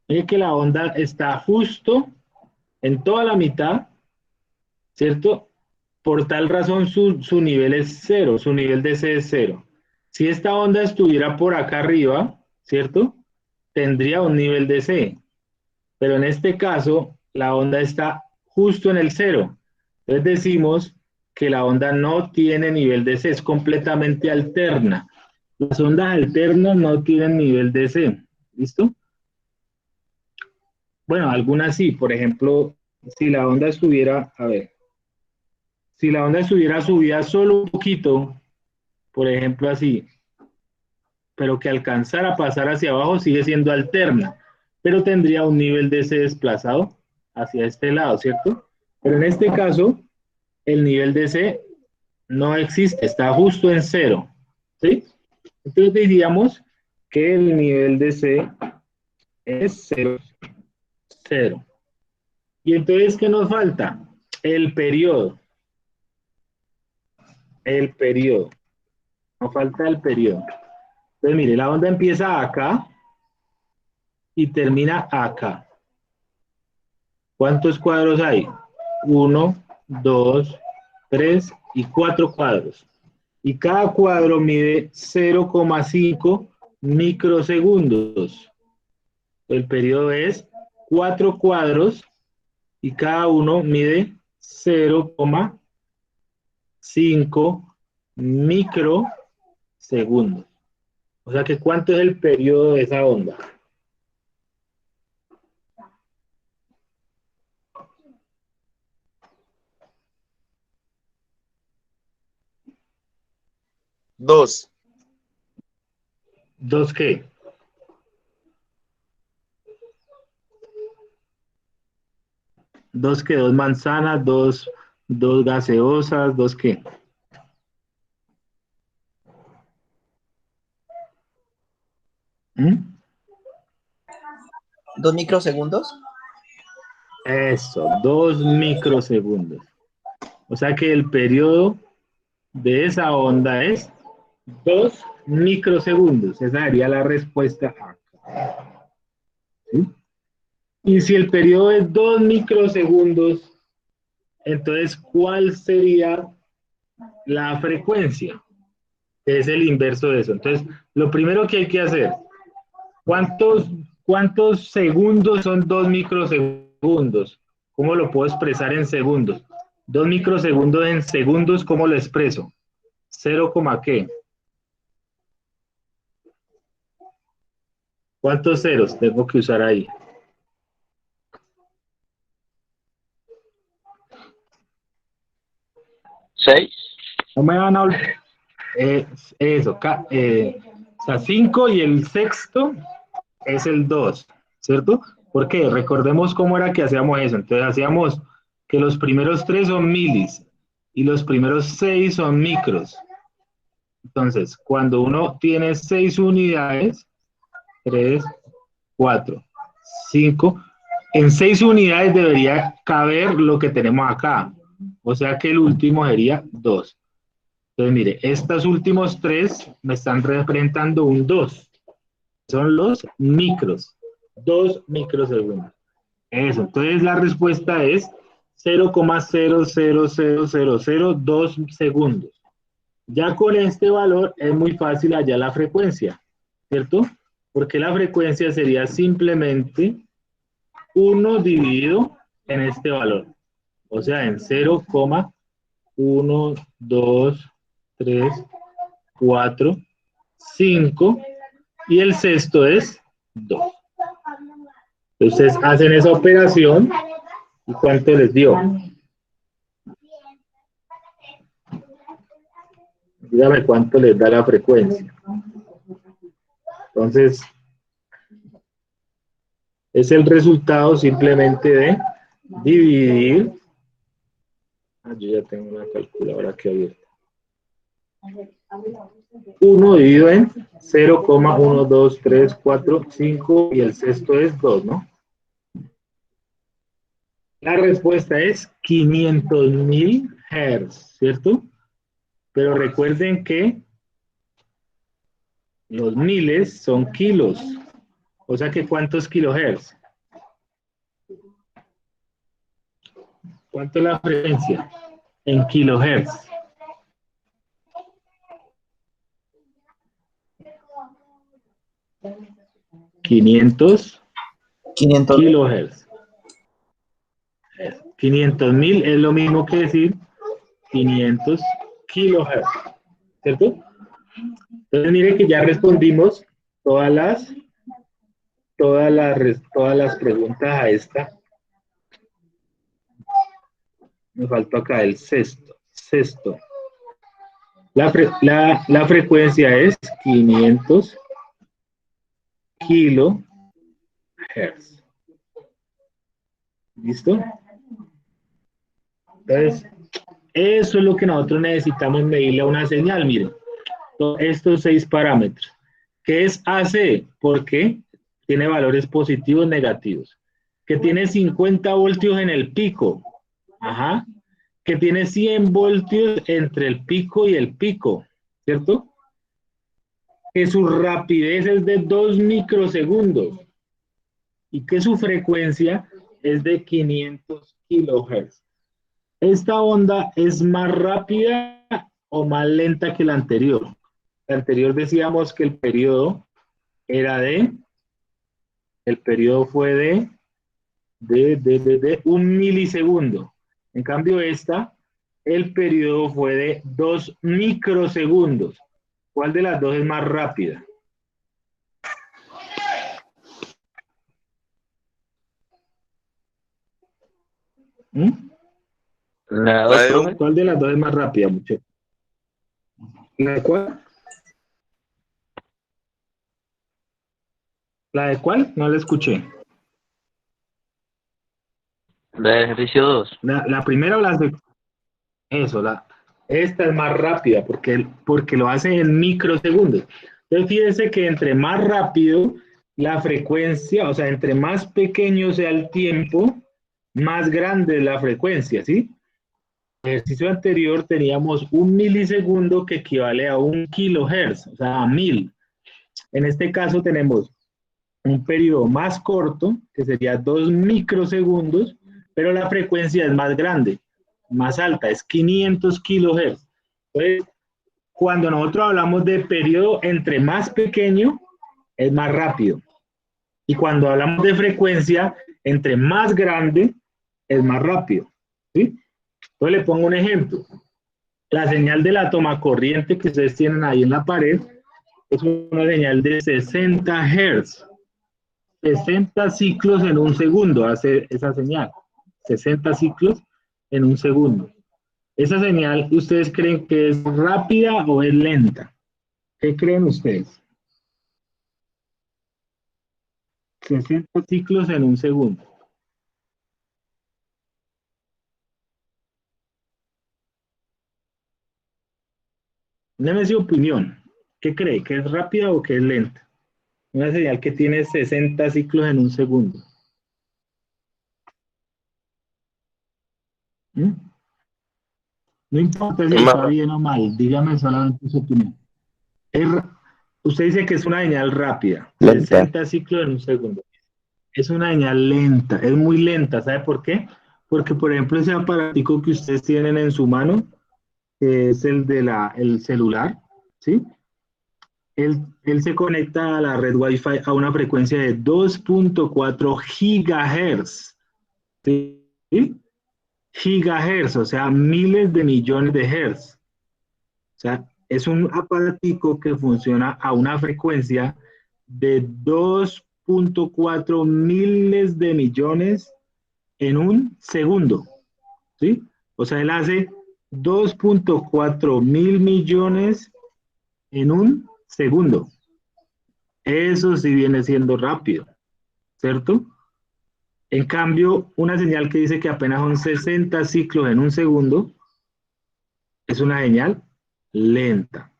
Mire que la onda está justo en toda la mitad, ¿cierto? Por tal razón su nivel es cero, su nivel de C es cero. Si esta onda estuviera por acá arriba, ¿cierto? Tendría un nivel de C, pero en este caso la onda está justo en el cero. Entonces decimos que la onda no tiene nivel de C, es completamente alterna. Las ondas alternas no tienen nivel de C, ¿listo? Bueno, algunas sí, por ejemplo, si la onda estuviera, a ver, si la onda estuviera subida solo un poquito, por ejemplo así, pero que alcanzara a pasar hacia abajo, sigue siendo alterna, pero tendría un nivel de ese desplazado hacia este lado, ¿cierto? Pero en este caso, el nivel de C no existe, está justo en cero, ¿sí? Entonces diríamos que el nivel de C es cero, cero. Y entonces, ¿qué nos falta? El periodo. El periodo. Nos falta el periodo. Entonces, mire, la onda empieza acá y termina acá. ¿Cuántos cuadros hay? Uno, dos, tres y cuatro cuadros. Y cada cuadro mide 0,5 microsegundos. El periodo es 4 cuadros y cada uno mide 0,5 microsegundos. O sea que ¿cuánto es el periodo de esa onda? Dos. ¿Dos qué? ¿Dos qué? ¿Dos manzanas? ¿Dos gaseosas? ¿Dos qué? ¿Mm? ¿2 microsegundos? Eso, 2 microsegundos. O sea que el periodo de esa onda es 2 microsegundos. Esa sería la respuesta acá. ¿Sí? Y si el periodo es 2 microsegundos, entonces, ¿cuál sería la frecuencia? Que es el inverso de eso. Entonces, lo primero que hay que hacer, ¿cuántos segundos son 2 microsegundos? ¿Cómo lo puedo expresar en segundos? 2 microsegundos en segundos, ¿cómo lo expreso? 0, ¿qué? ¿Cuántos ceros tengo que usar ahí? ¿6? No me van a olvidar. Eso, o sea, 5 y el sexto es el 2, ¿cierto? ¿Por qué? Recordemos cómo era que hacíamos eso. Entonces hacíamos que los primeros 3 son milis y los primeros 6 son micros. Entonces, cuando uno tiene 6 unidades, 3, 4, 5, en 6 unidades debería caber lo que tenemos acá. O sea que el último sería 2. Entonces, mire, estos últimos 3 me están representando un 2. Son los micros. 2 microsegundos. Eso. Entonces, la respuesta es 0,00002 segundos. Ya con este valor es muy fácil hallar la frecuencia, ¿cierto? Porque la frecuencia sería simplemente 1 dividido en este valor. O sea, en 0,1, 2, 3, 4, 5 y el sexto es 2. Entonces hacen esa operación y ¿cuánto les dio? Dígame cuánto les da la frecuencia. Entonces, es el resultado simplemente de dividir. Yo ya tengo una calculadora aquí abierta. 1 dividido en 0,1234, y el sexto es 2, ¿no? La respuesta es 500.000 Hz, ¿cierto? Pero recuerden que los miles son kilos. O sea que ¿cuántos kilohertz? ¿Cuánto es la frecuencia? En kilohertz. ¿500 kilohertz? 500.000 es lo mismo que decir 500 kilohertz, ¿cierto? Entonces mire que ya respondimos todas las preguntas a esta. Me faltó acá el sexto. La frecuencia es 500 kilohertz. ¿Listo? Entonces, eso es lo que nosotros necesitamos medirle a una señal, miren. Estos 6 parámetros. ¿Qué es AC? Porque tiene valores positivos, negativos. Que tiene 50 voltios en el pico. Ajá. Que tiene 100 voltios entre el pico y el pico. ¿Cierto? Que su rapidez es de 2 microsegundos. Y que su frecuencia es de 500 kilohertz. ¿Esta onda es más rápida o más lenta que la anterior? La anterior decíamos que el periodo fue de 1 milisegundo. En cambio esta, el periodo fue de 2 microsegundos. ¿Cuál de las dos es más rápida? ¿La La de 2, un- profe? ¿Cuál de las dos es más rápida, muchachos? ¿La de cuál? ¿La de cuál? No la escuché. La del ejercicio 2. La primera o la segunda. Eso, esta es más rápida porque lo hace en microsegundos. Entonces fíjense que entre más rápido la frecuencia, o sea, entre más pequeño sea el tiempo, más grande es la frecuencia, ¿sí? En el ejercicio anterior teníamos 1 milisegundo que equivale a 1 kilohertz, o sea, a 1000. En este caso tenemos un periodo más corto, que sería 2 microsegundos, pero la frecuencia es más grande, más alta, es 500 kilohertz. Entonces, cuando nosotros hablamos de periodo entre más pequeño, es más rápido. Y cuando hablamos de frecuencia, entre más grande, es más rápido. ¿Sí? Entonces le pongo un ejemplo. La señal de la toma corriente que ustedes tienen ahí en la pared es una señal de 60 Hz. 60 ciclos en un segundo hace esa señal. 60 ciclos en un segundo. ¿Esa señal ustedes creen que es rápida o es lenta? ¿Qué creen ustedes? 60 ciclos en un segundo. Deme su opinión. ¿Qué cree? ¿Que es rápida o que es lenta? Una señal que tiene 60 ciclos en un segundo. ¿Mm? No importa si está bien o mal, dígame solamente su opinión. Usted dice que es una señal rápida, Lenta. 60 ciclos en un segundo. Es una señal lenta, es muy lenta, ¿sabe por qué? Porque, por ejemplo, ese aparatico que ustedes tienen en su mano, que es el de el celular, ¿sí? Él se conecta a la red Wi-Fi a una frecuencia de 2.4 gigahertz, ¿sí? Gigahertz, o sea, miles de millones de hertz. O sea, es un aparatico que funciona a una frecuencia de 2.4 miles de millones en un segundo, ¿sí? O sea, él hace 2.4 mil millones en un segundo. Eso sí viene siendo rápido, ¿cierto? En cambio, una señal que dice que apenas son 60 ciclos en un segundo es una señal lenta,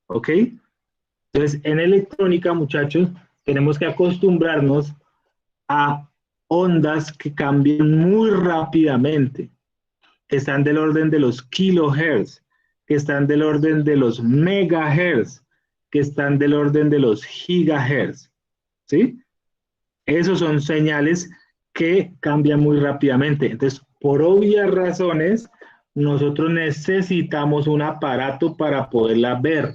¿ok? Entonces, en electrónica, muchachos, tenemos que acostumbrarnos a ondas que cambian muy rápidamente, que están del orden de los kilohertz, que están del orden de los megahertz, que están del orden de los gigahertz, ¿sí? Esos son señales que cambian muy rápidamente. Entonces, por obvias razones, nosotros necesitamos un aparato para poderla ver.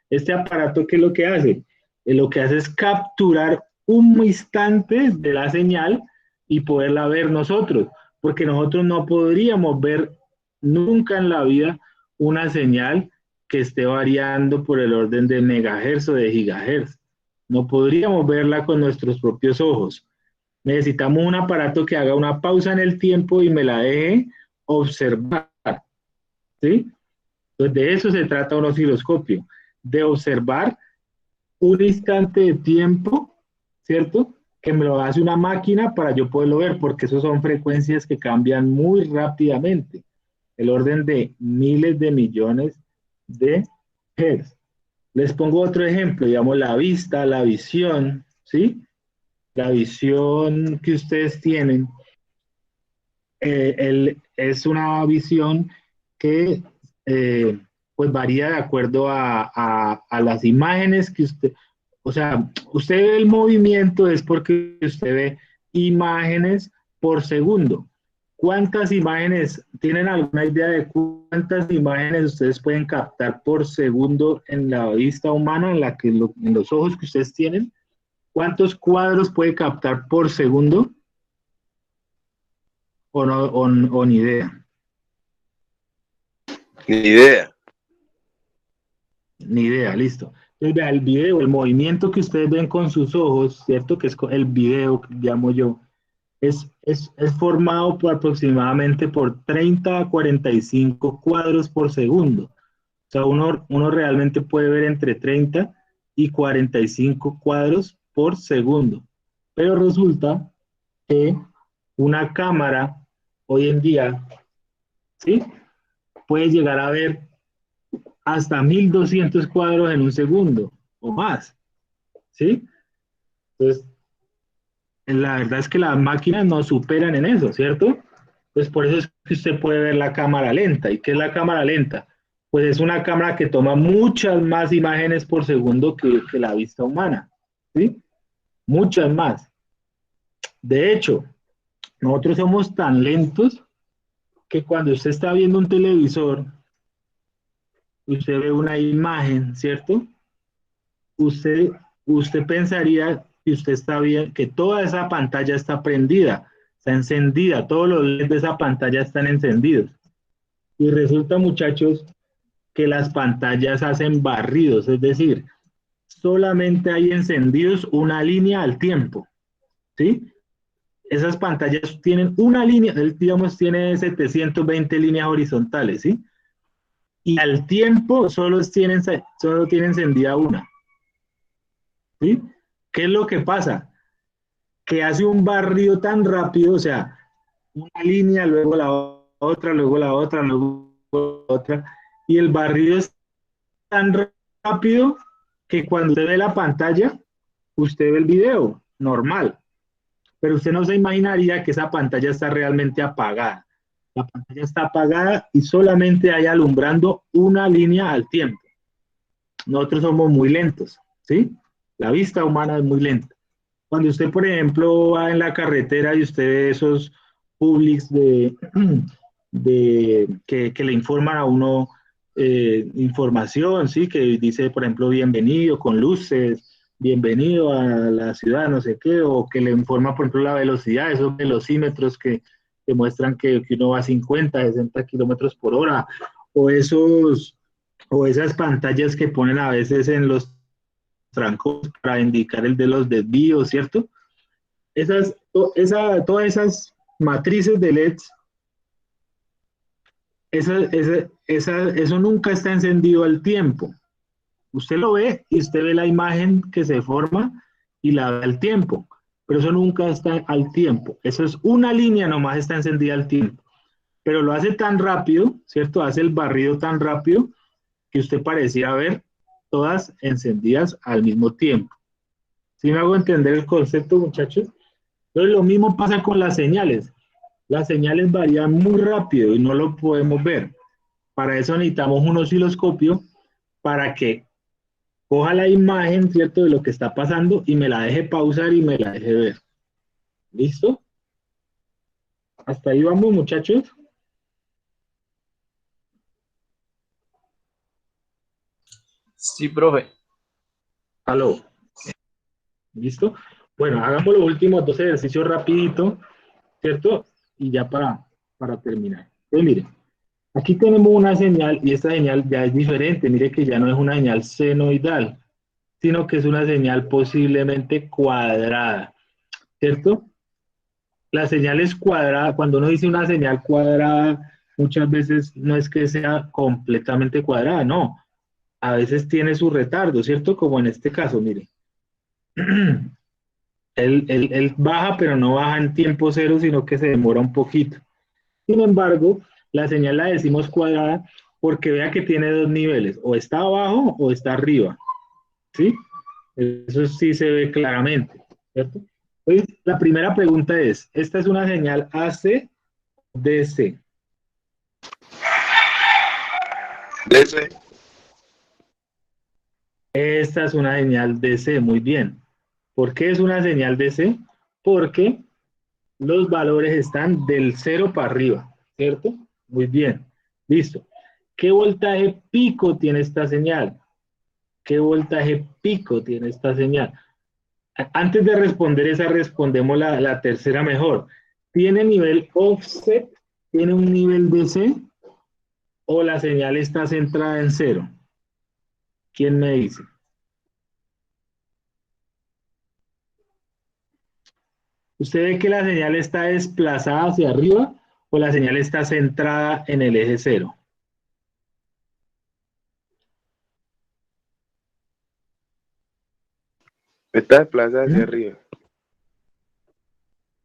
Este aparato, ¿qué es lo que hace? Lo que hace es capturar un instante de la señal y poderla ver nosotros, porque nosotros no podríamos ver nunca en la vida una señal que esté variando por el orden de megahertz o de gigahertz. No podríamos verla con nuestros propios ojos. Necesitamos un aparato que haga una pausa en el tiempo y me la deje observar, ¿sí? Entonces, de eso se trata un osciloscopio, de observar un instante de tiempo, ¿cierto? Que me lo hace una máquina para yo poderlo ver, porque eso son frecuencias que cambian muy rápidamente, el orden de miles de millones de hertz. Les pongo otro ejemplo, digamos la vista, la visión, ¿sí? La visión que ustedes tienen es una visión que pues varía de acuerdo a las imágenes que usted, o sea, usted ve el movimiento es porque usted ve imágenes por segundo. ¿Cuántas imágenes, tienen alguna idea de cuántas imágenes ustedes pueden captar por segundo en la vista humana, en en los ojos que ustedes tienen? ¿Cuántos cuadros puede captar por segundo? ¿O no, o ni idea? Ni idea. Ni idea, listo. Entonces, vea, el video, el movimiento que ustedes ven con sus ojos, ¿cierto? Que es el video, que llamo yo, es formado por aproximadamente por 30 a 45 cuadros por segundo. O sea, uno realmente puede ver entre 30 y 45 cuadros por segundo. Pero resulta que una cámara hoy en día, ¿sí? Puede llegar a ver hasta 1200 cuadros en un segundo o más, ¿sí? Entonces, la verdad es que las máquinas nos superan en eso, ¿cierto? Pues por eso es que usted puede ver la cámara lenta. ¿Y qué es la cámara lenta? Pues es una cámara que toma muchas más imágenes por segundo que la vista humana, ¿sí? Muchas más. De hecho, nosotros somos tan lentos que cuando usted está viendo un televisor, usted ve una imagen, ¿cierto? Usted, usted pensaría que usted está bien, que toda esa pantalla está prendida, está encendida, todos los LEDs de esa pantalla están encendidos. Y resulta, muchachos, que las pantallas hacen barridos, es decir, solamente hay encendidos una línea al tiempo, ¿sí? Esas pantallas tienen una línea, digamos, tiene 720 líneas horizontales, ¿sí? Y al tiempo solo tiene encendida una, ¿sí? ¿Qué es lo que pasa? Que hace un barrido tan rápido, o sea, una línea, luego la otra, luego la otra, luego la otra, y el barrido es tan rápido que cuando usted ve la pantalla, usted ve el video normal, pero usted no se imaginaría que esa pantalla está realmente apagada. La pantalla está apagada y solamente hay alumbrando una línea al tiempo. Nosotros somos muy lentos, ¿sí? La vista humana es muy lenta. Cuando usted, por ejemplo, va en la carretera y usted ve esos publics que le informan a uno información, ¿sí? Que dice, por ejemplo, bienvenido con luces, bienvenido a la ciudad, no sé qué, o que le informa, por ejemplo, la velocidad, esos velocímetros que muestran que uno va a 50, 60 kilómetros por hora, o o esas pantallas que ponen a veces en los trancos para indicar el de los desvíos, ¿cierto? Todas esas matrices de LEDs, eso nunca está encendido al tiempo. Usted lo ve y usted ve la imagen que se forma y la ve al tiempo, pero eso nunca está al tiempo. Eso es una línea nomás está encendida al tiempo, pero lo hace tan rápido, ¿cierto? Hace el barrido tan rápido que usted parecía ver todas encendidas al mismo tiempo. ¿Sí me hago entender el concepto, muchachos? Entonces lo mismo pasa con las señales. Las señales varían muy rápido y no lo podemos ver. Para eso necesitamos un osciloscopio para que coja la imagen, ¿cierto?, de lo que está pasando y me la deje pausar y me la deje ver. ¿Listo? Hasta ahí vamos, muchachos. Sí, profe. Aló. ¿Listo? Bueno, hagamos los últimos dos ejercicios rapidito, ¿cierto? Y ya para terminar. Pues miren, aquí tenemos una señal y esta señal ya es diferente. Mire que ya no es una señal senoidal, sino que es una señal posiblemente cuadrada, ¿cierto? La señal es cuadrada. Cuando uno dice una señal cuadrada, muchas veces no es que sea completamente cuadrada, no. A veces tiene su retardo, ¿cierto? Como en este caso, mire. Él baja, pero no baja en tiempo cero, sino que se demora un poquito. Sin embargo, la señal la decimos cuadrada porque vea que tiene dos niveles, o está abajo o está arriba, ¿sí? Eso sí se ve claramente, ¿cierto? Entonces, la primera pregunta es, ¿esta es una señal AC o DC? DC. Esta es una señal DC, muy bien. ¿Por qué es una señal DC? Porque los valores están del 0 para arriba, ¿cierto? Muy bien, listo. ¿Qué voltaje pico tiene esta señal? ¿Qué voltaje pico tiene esta señal? Antes de responder esa, respondemos la tercera mejor. ¿Tiene nivel offset? ¿Tiene un nivel DC? ¿O la señal está centrada en 0? ¿Quién me dice? ¿Usted ve que la señal está desplazada hacia arriba o la señal está centrada en el eje 0? Está desplazada hacia arriba.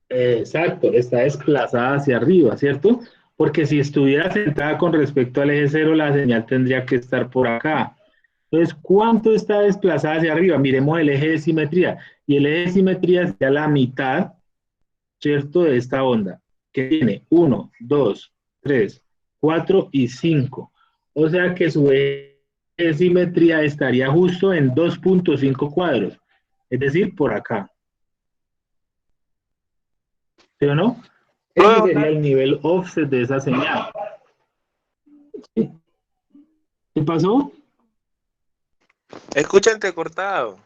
Exacto, está desplazada hacia arriba, ¿cierto? Porque si estuviera centrada con respecto al eje 0, la señal tendría que estar por acá. Entonces, ¿cuánto está desplazada hacia arriba? Miremos el eje de simetría. Y el eje de simetría sería la mitad, ¿cierto? De esta onda, que tiene 1, 2, 3, 4 y 5. O sea que su eje de simetría estaría justo en 2.5 cuadros. Es decir, por acá. ¿Sí o no? Ese sería el nivel offset de esa señal. ¿Sí? ¿Qué pasó? Escucha entrecortado.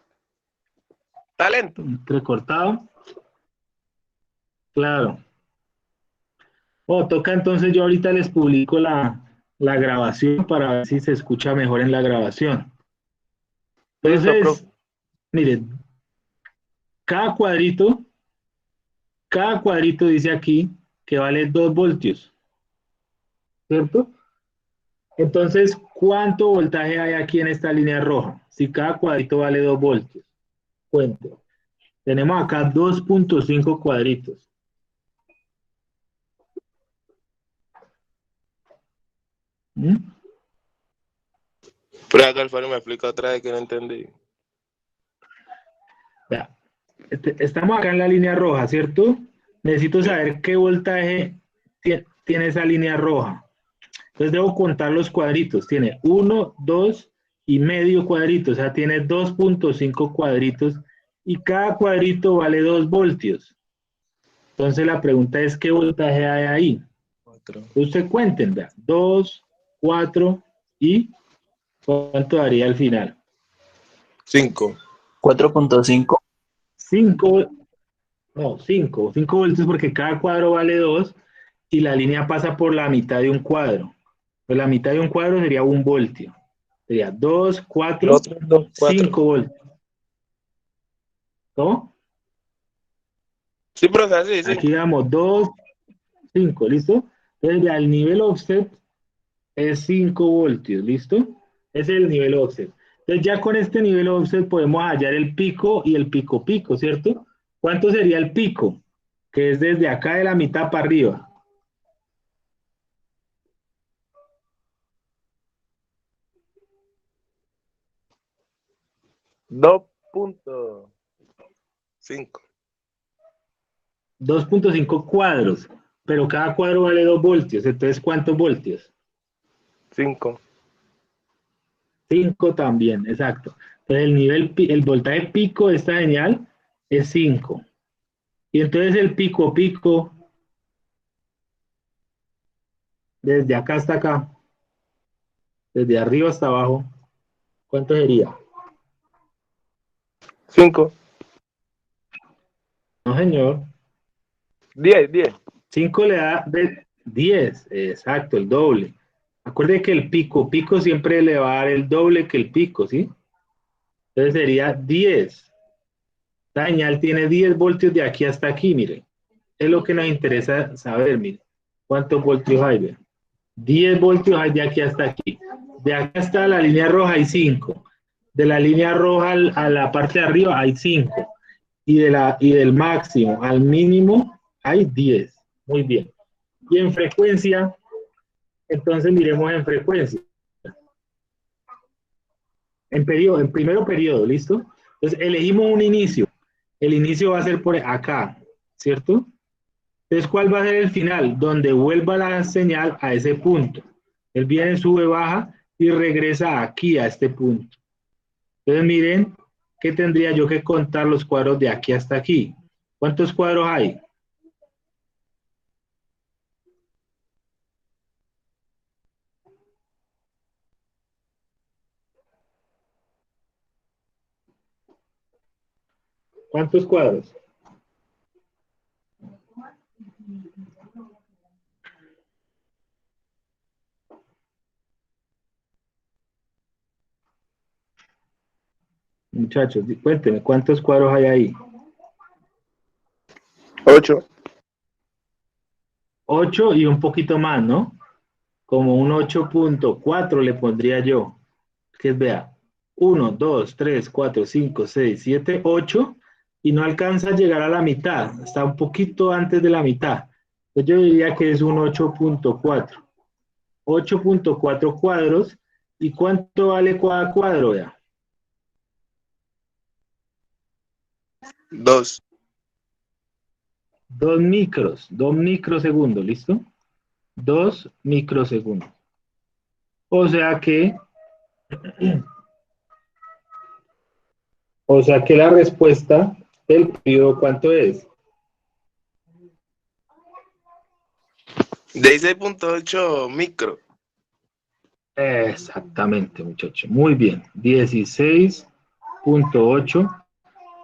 Talento. Recortado. Claro. Toca entonces yo ahorita les publico la grabación para ver si se escucha mejor en la grabación. Listo, Entonces, miren, cada cuadrito dice aquí que vale 2 voltios, ¿cierto? Entonces, ¿cuánto voltaje hay aquí en esta línea roja? Si cada cuadrito vale 2 voltios. Cuente. Tenemos acá 2.5 cuadritos. ¿Mm? Pero acá Alfaro me explica otra vez que no entendí. Vea, estamos acá en la línea roja, ¿cierto? Necesito saber qué voltaje tiene esa línea roja. Entonces debo contar los cuadritos. Tiene 1, 2 y medio cuadrito, o sea, tiene 2.5 cuadritos y cada cuadrito vale 2 voltios. Entonces la pregunta es, ¿qué voltaje hay ahí? 4. Usted cuenten, vea, 2, 4 y ¿cuánto daría al final? 5. 4.5. 5, no, 5 voltios porque cada cuadro vale 2 y la línea pasa por la mitad de un cuadro. Pues la mitad de un cuadro sería 1 voltio. Sería 2, 4, 2, 4. 5 voltios. ¿Cómo? Sí, pero así, sí. Aquí damos 2, 5, ¿listo? Entonces ya el nivel offset es 5 voltios, ¿listo? Ese es el nivel offset. Entonces ya con este nivel offset podemos hallar el pico y el pico pico, ¿cierto? ¿Cuánto sería el pico? Que es desde acá de la mitad para arriba. Dos punto 5. 2.5 cuadros, pero cada cuadro vale 2 voltios. Entonces, ¿cuántos voltios? 5. 5 también, exacto. Entonces, el voltaje pico de esta señal es 5. Y entonces el pico pico, desde acá hasta acá, desde arriba hasta abajo, ¿cuánto sería? 5. No, señor. 10. 5 le da 10, exacto, el doble. Acuerde que el pico pico siempre le va a dar el doble que el pico, ¿sí? Entonces sería 10. La señal tiene 10 voltios de aquí hasta aquí, mire. Es lo que nos interesa saber, mire. ¿Cuántos voltios hay? Ve? 10 voltios hay de aquí hasta aquí. De aquí hasta la línea roja hay 5. De la línea roja a la parte de arriba hay 5. Y del máximo al mínimo hay 10. Muy bien. Y en frecuencia, entonces miremos en frecuencia. En primero periodo, ¿listo? Entonces elegimos un inicio. El inicio va a ser por acá, ¿cierto? Entonces, ¿cuál va a ser el final? Donde vuelva la señal a ese punto. Él viene, sube, baja y regresa aquí a este punto. Entonces, miren que tendría yo que contar los cuadros de aquí hasta aquí. ¿Cuántos cuadros hay? ¿Cuántos cuadros? Muchachos, cuéntenme, ¿cuántos cuadros hay ahí? 8. 8 y un poquito más, ¿no? Como un 8.4 le pondría yo. Que es, vea, 1, 2, 3, 4, 5, 6, 7, 8 y no alcanza a llegar a la mitad, está un poquito antes de la mitad. Entonces yo diría que es un 8.4. 8.4 cuadros ¿Y cuánto vale cada cuadro? Vea? 2. 2 microsegundos, ¿listo? 2 microsegundos. O sea que la respuesta del periodo, ¿cuánto es? 16.8 micro. Exactamente, muchachos. Muy bien. 16.8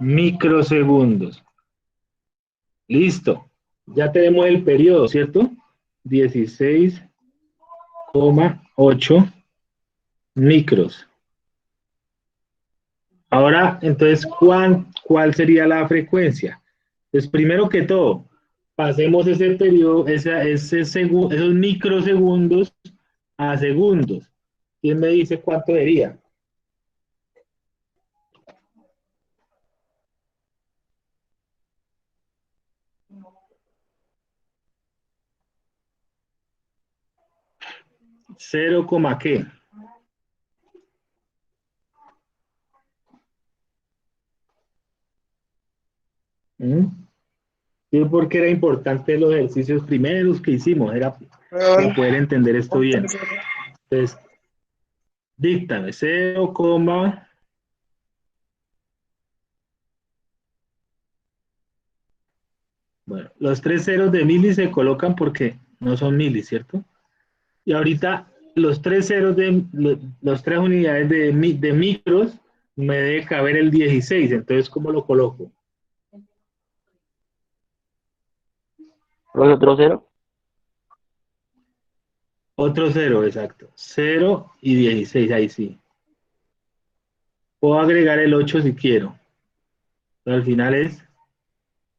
microsegundos. Listo. Ya tenemos el periodo, ¿cierto? 16,8 micros. Ahora, entonces, ¿cuál sería la frecuencia? Pues primero que todo, pasemos ese periodo, esos microsegundos a segundos. ¿Quién me dice cuánto sería? ¿Cero coma qué? ¿Mm? Sí, porque era importante los ejercicios primeros que hicimos, era para poder entender esto bien. Entonces, díctame, 0, bueno, los 3 ceros de mili se colocan porque no son mili, ¿cierto? Y ahorita los 3 ceros los 3 unidades de micros me debe caber el 16, entonces ¿cómo lo coloco? ¿Los otros 0? Otro 0, exacto. 0 y 16, ahí sí. Puedo agregar el 8 si quiero. Pero al final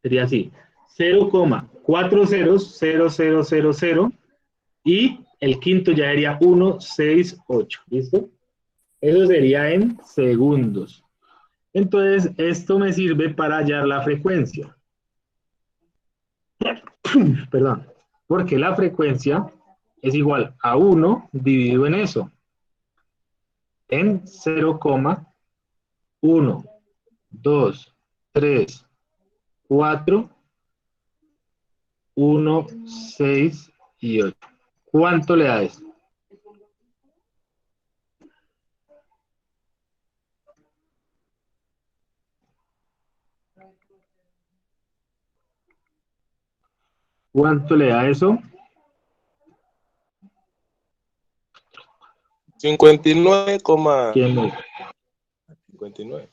sería así. 0,4 ceros, 0, 0, 0, 0. Y el quinto ya sería 1, 6, 8. ¿Listo? Eso sería en segundos. Entonces, esto me sirve para hallar la frecuencia. Perdón. Porque la frecuencia es igual a 1 dividido en eso. En 0,1, 2, 3, 4, 1, 6 y 8. ¿Cuánto le da eso? ¿Cuánto le da eso? 59, ¿Quién me? 59.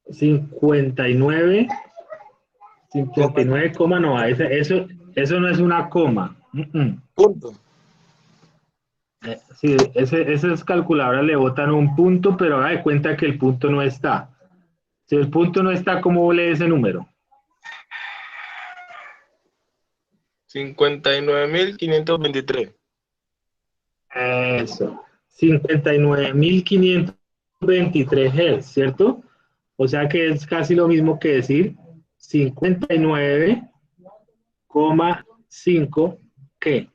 59, 59, no, eso no es una coma. Punto. Sí, esas calculadoras le botan un punto, pero haga de cuenta que el punto no está. Si el punto no está, ¿cómo lee ese número? 59.523. Eso, 59.523 Hz, ¿cierto? O sea que es casi lo mismo que decir 59,5, ¿qué?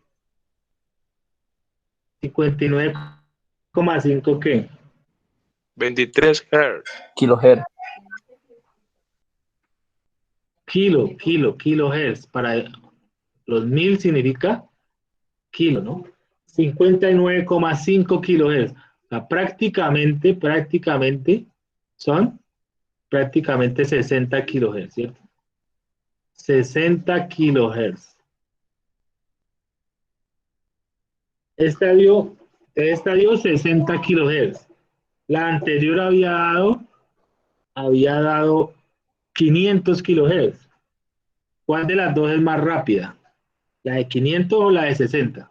59,5, ¿qué? 23 Hz. Kilohertz. Kilohertz. Para los 1000 significa kilo, ¿no? 59,5 kilohertz. O sea, prácticamente son 60 kilohertz, ¿cierto? 60 kilohertz. Esta dio 60 kilohertz. La anterior había dado 500 kilohertz. ¿Cuál de las dos es más rápida? ¿La de 500 o la de 60?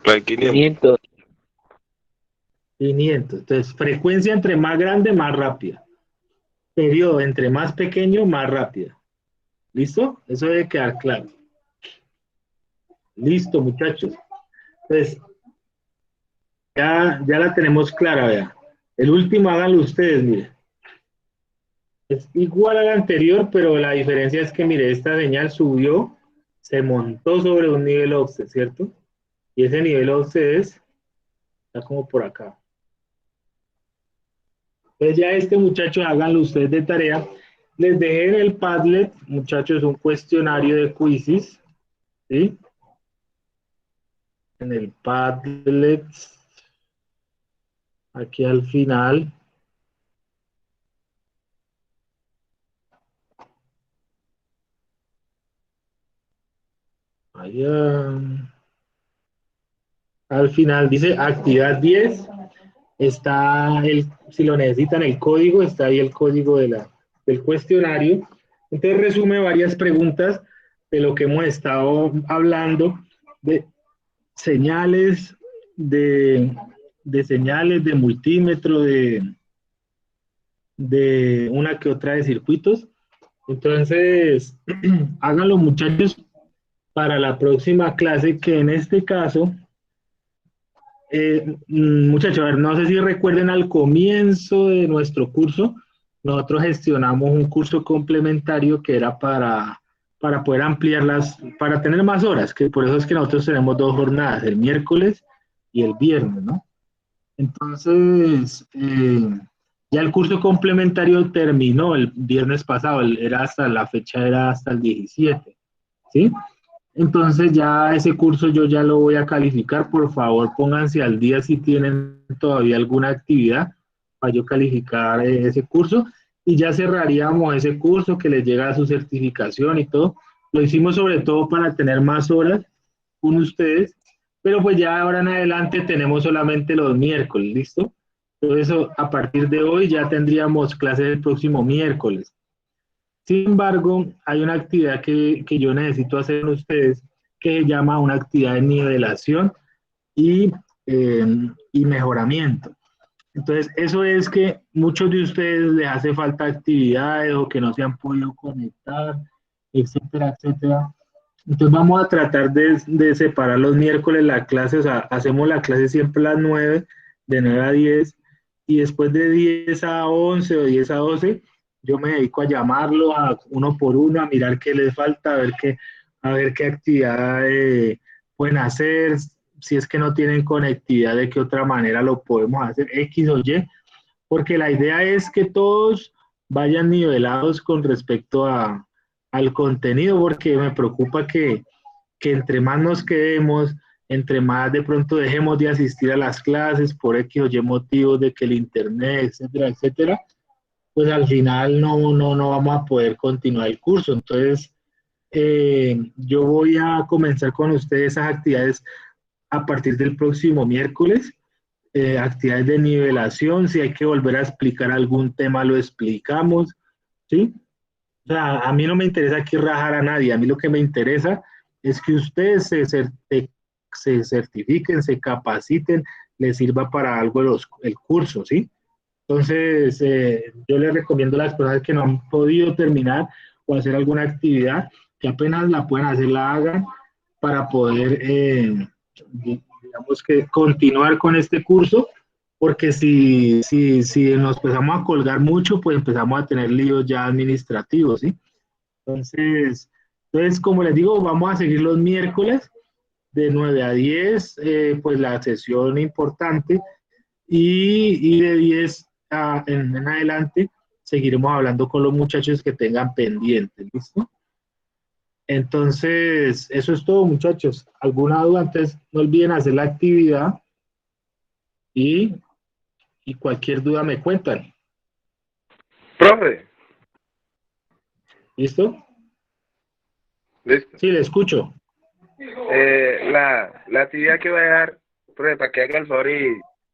La de 500. 500. 500. Entonces, frecuencia entre más grande, más rápida. Periodo entre más pequeño, más rápida. ¿Listo? Eso debe quedar claro. Listo, muchachos. Entonces, ya la tenemos clara, vea. El último háganlo ustedes, mire. Es igual al anterior, pero la diferencia es que, mire, esta señal subió, se montó sobre un nivel offset, ¿cierto? Y ese nivel offset es Está como por acá. Entonces ya este muchacho, háganlo ustedes de tarea. Les dejé en el Padlet, muchachos, un cuestionario de quizzes, ¿sí? En el Padlet, aquí al final. Allá. Al final dice actividad 10. Está si lo necesitan, el código, está ahí el código del cuestionario. Entonces resume varias preguntas de lo que hemos estado hablando, de señales, de señales, de multímetro, de una que otra de circuitos. Entonces, háganlo muchachos para la próxima clase, que en este caso, muchachos, a ver, no sé si recuerden al comienzo de nuestro curso, nosotros gestionamos un curso complementario que era para poder ampliarlas, para tener más horas, que por eso es que nosotros tenemos 2 jornadas, el miércoles y el viernes, ¿no? Entonces, ya el curso complementario terminó el viernes pasado, la fecha era hasta el 17, ¿sí? Entonces ya ese curso yo ya lo voy a calificar. Por favor, pónganse al día si tienen todavía alguna actividad para yo calificar ese curso, y ya cerraríamos ese curso que les llega a su certificación y todo. Lo hicimos sobre todo para tener más horas con ustedes, pero pues ya ahora en adelante tenemos solamente los miércoles, ¿listo? Entonces a partir de hoy ya tendríamos clases el próximo miércoles. Sin embargo, hay una actividad que yo necesito hacer con ustedes, que se llama una actividad de nivelación y, y mejoramiento. Entonces, eso es que muchos de ustedes les hace falta actividades o que no se han podido conectar, etcétera, etcétera. Entonces, vamos a tratar de separar los miércoles la clase, o sea, hacemos la clase siempre a las 9, de 9 a 10, y después de 10 a 11 o 10 a 12, yo me dedico a llamarlo a uno por uno, a mirar qué les falta, a ver qué actividad pueden hacer, si es que no tienen conectividad, de qué otra manera lo podemos hacer, X o Y, porque la idea es que todos vayan nivelados con respecto al contenido, porque me preocupa que entre más nos quedemos, entre más de pronto dejemos de asistir a las clases por X o Y motivos de que el internet, etcétera, etcétera, pues al final no vamos a poder continuar el curso. Entonces, yo voy a comenzar con ustedes esas actividades a partir del próximo miércoles, actividades de nivelación. Si hay que volver a explicar algún tema, lo explicamos, ¿sí? O sea, a mí no me interesa aquí rajar a nadie, a mí lo que me interesa es que ustedes se certifiquen, se capaciten, les sirva para algo el curso, ¿sí? Entonces, yo les recomiendo a las personas que no han podido terminar o hacer alguna actividad, que apenas la puedan hacer, la hagan para poder, digamos que, continuar con este curso, porque si nos empezamos a colgar mucho, pues empezamos a tener líos ya administrativos, ¿sí? Entonces, como les digo, vamos a seguir los miércoles de 9 a 10, pues la sesión importante, y de 10 en adelante seguiremos hablando con los muchachos que tengan pendientes, ¿listo? Entonces, eso es todo, muchachos. ¿Alguna duda? Antes, no olviden hacer la actividad y, y cualquier duda me cuentan. Profe, ¿Listo? listo. Sí, le escucho. La actividad que va a dejar, profe, para que haga el favor y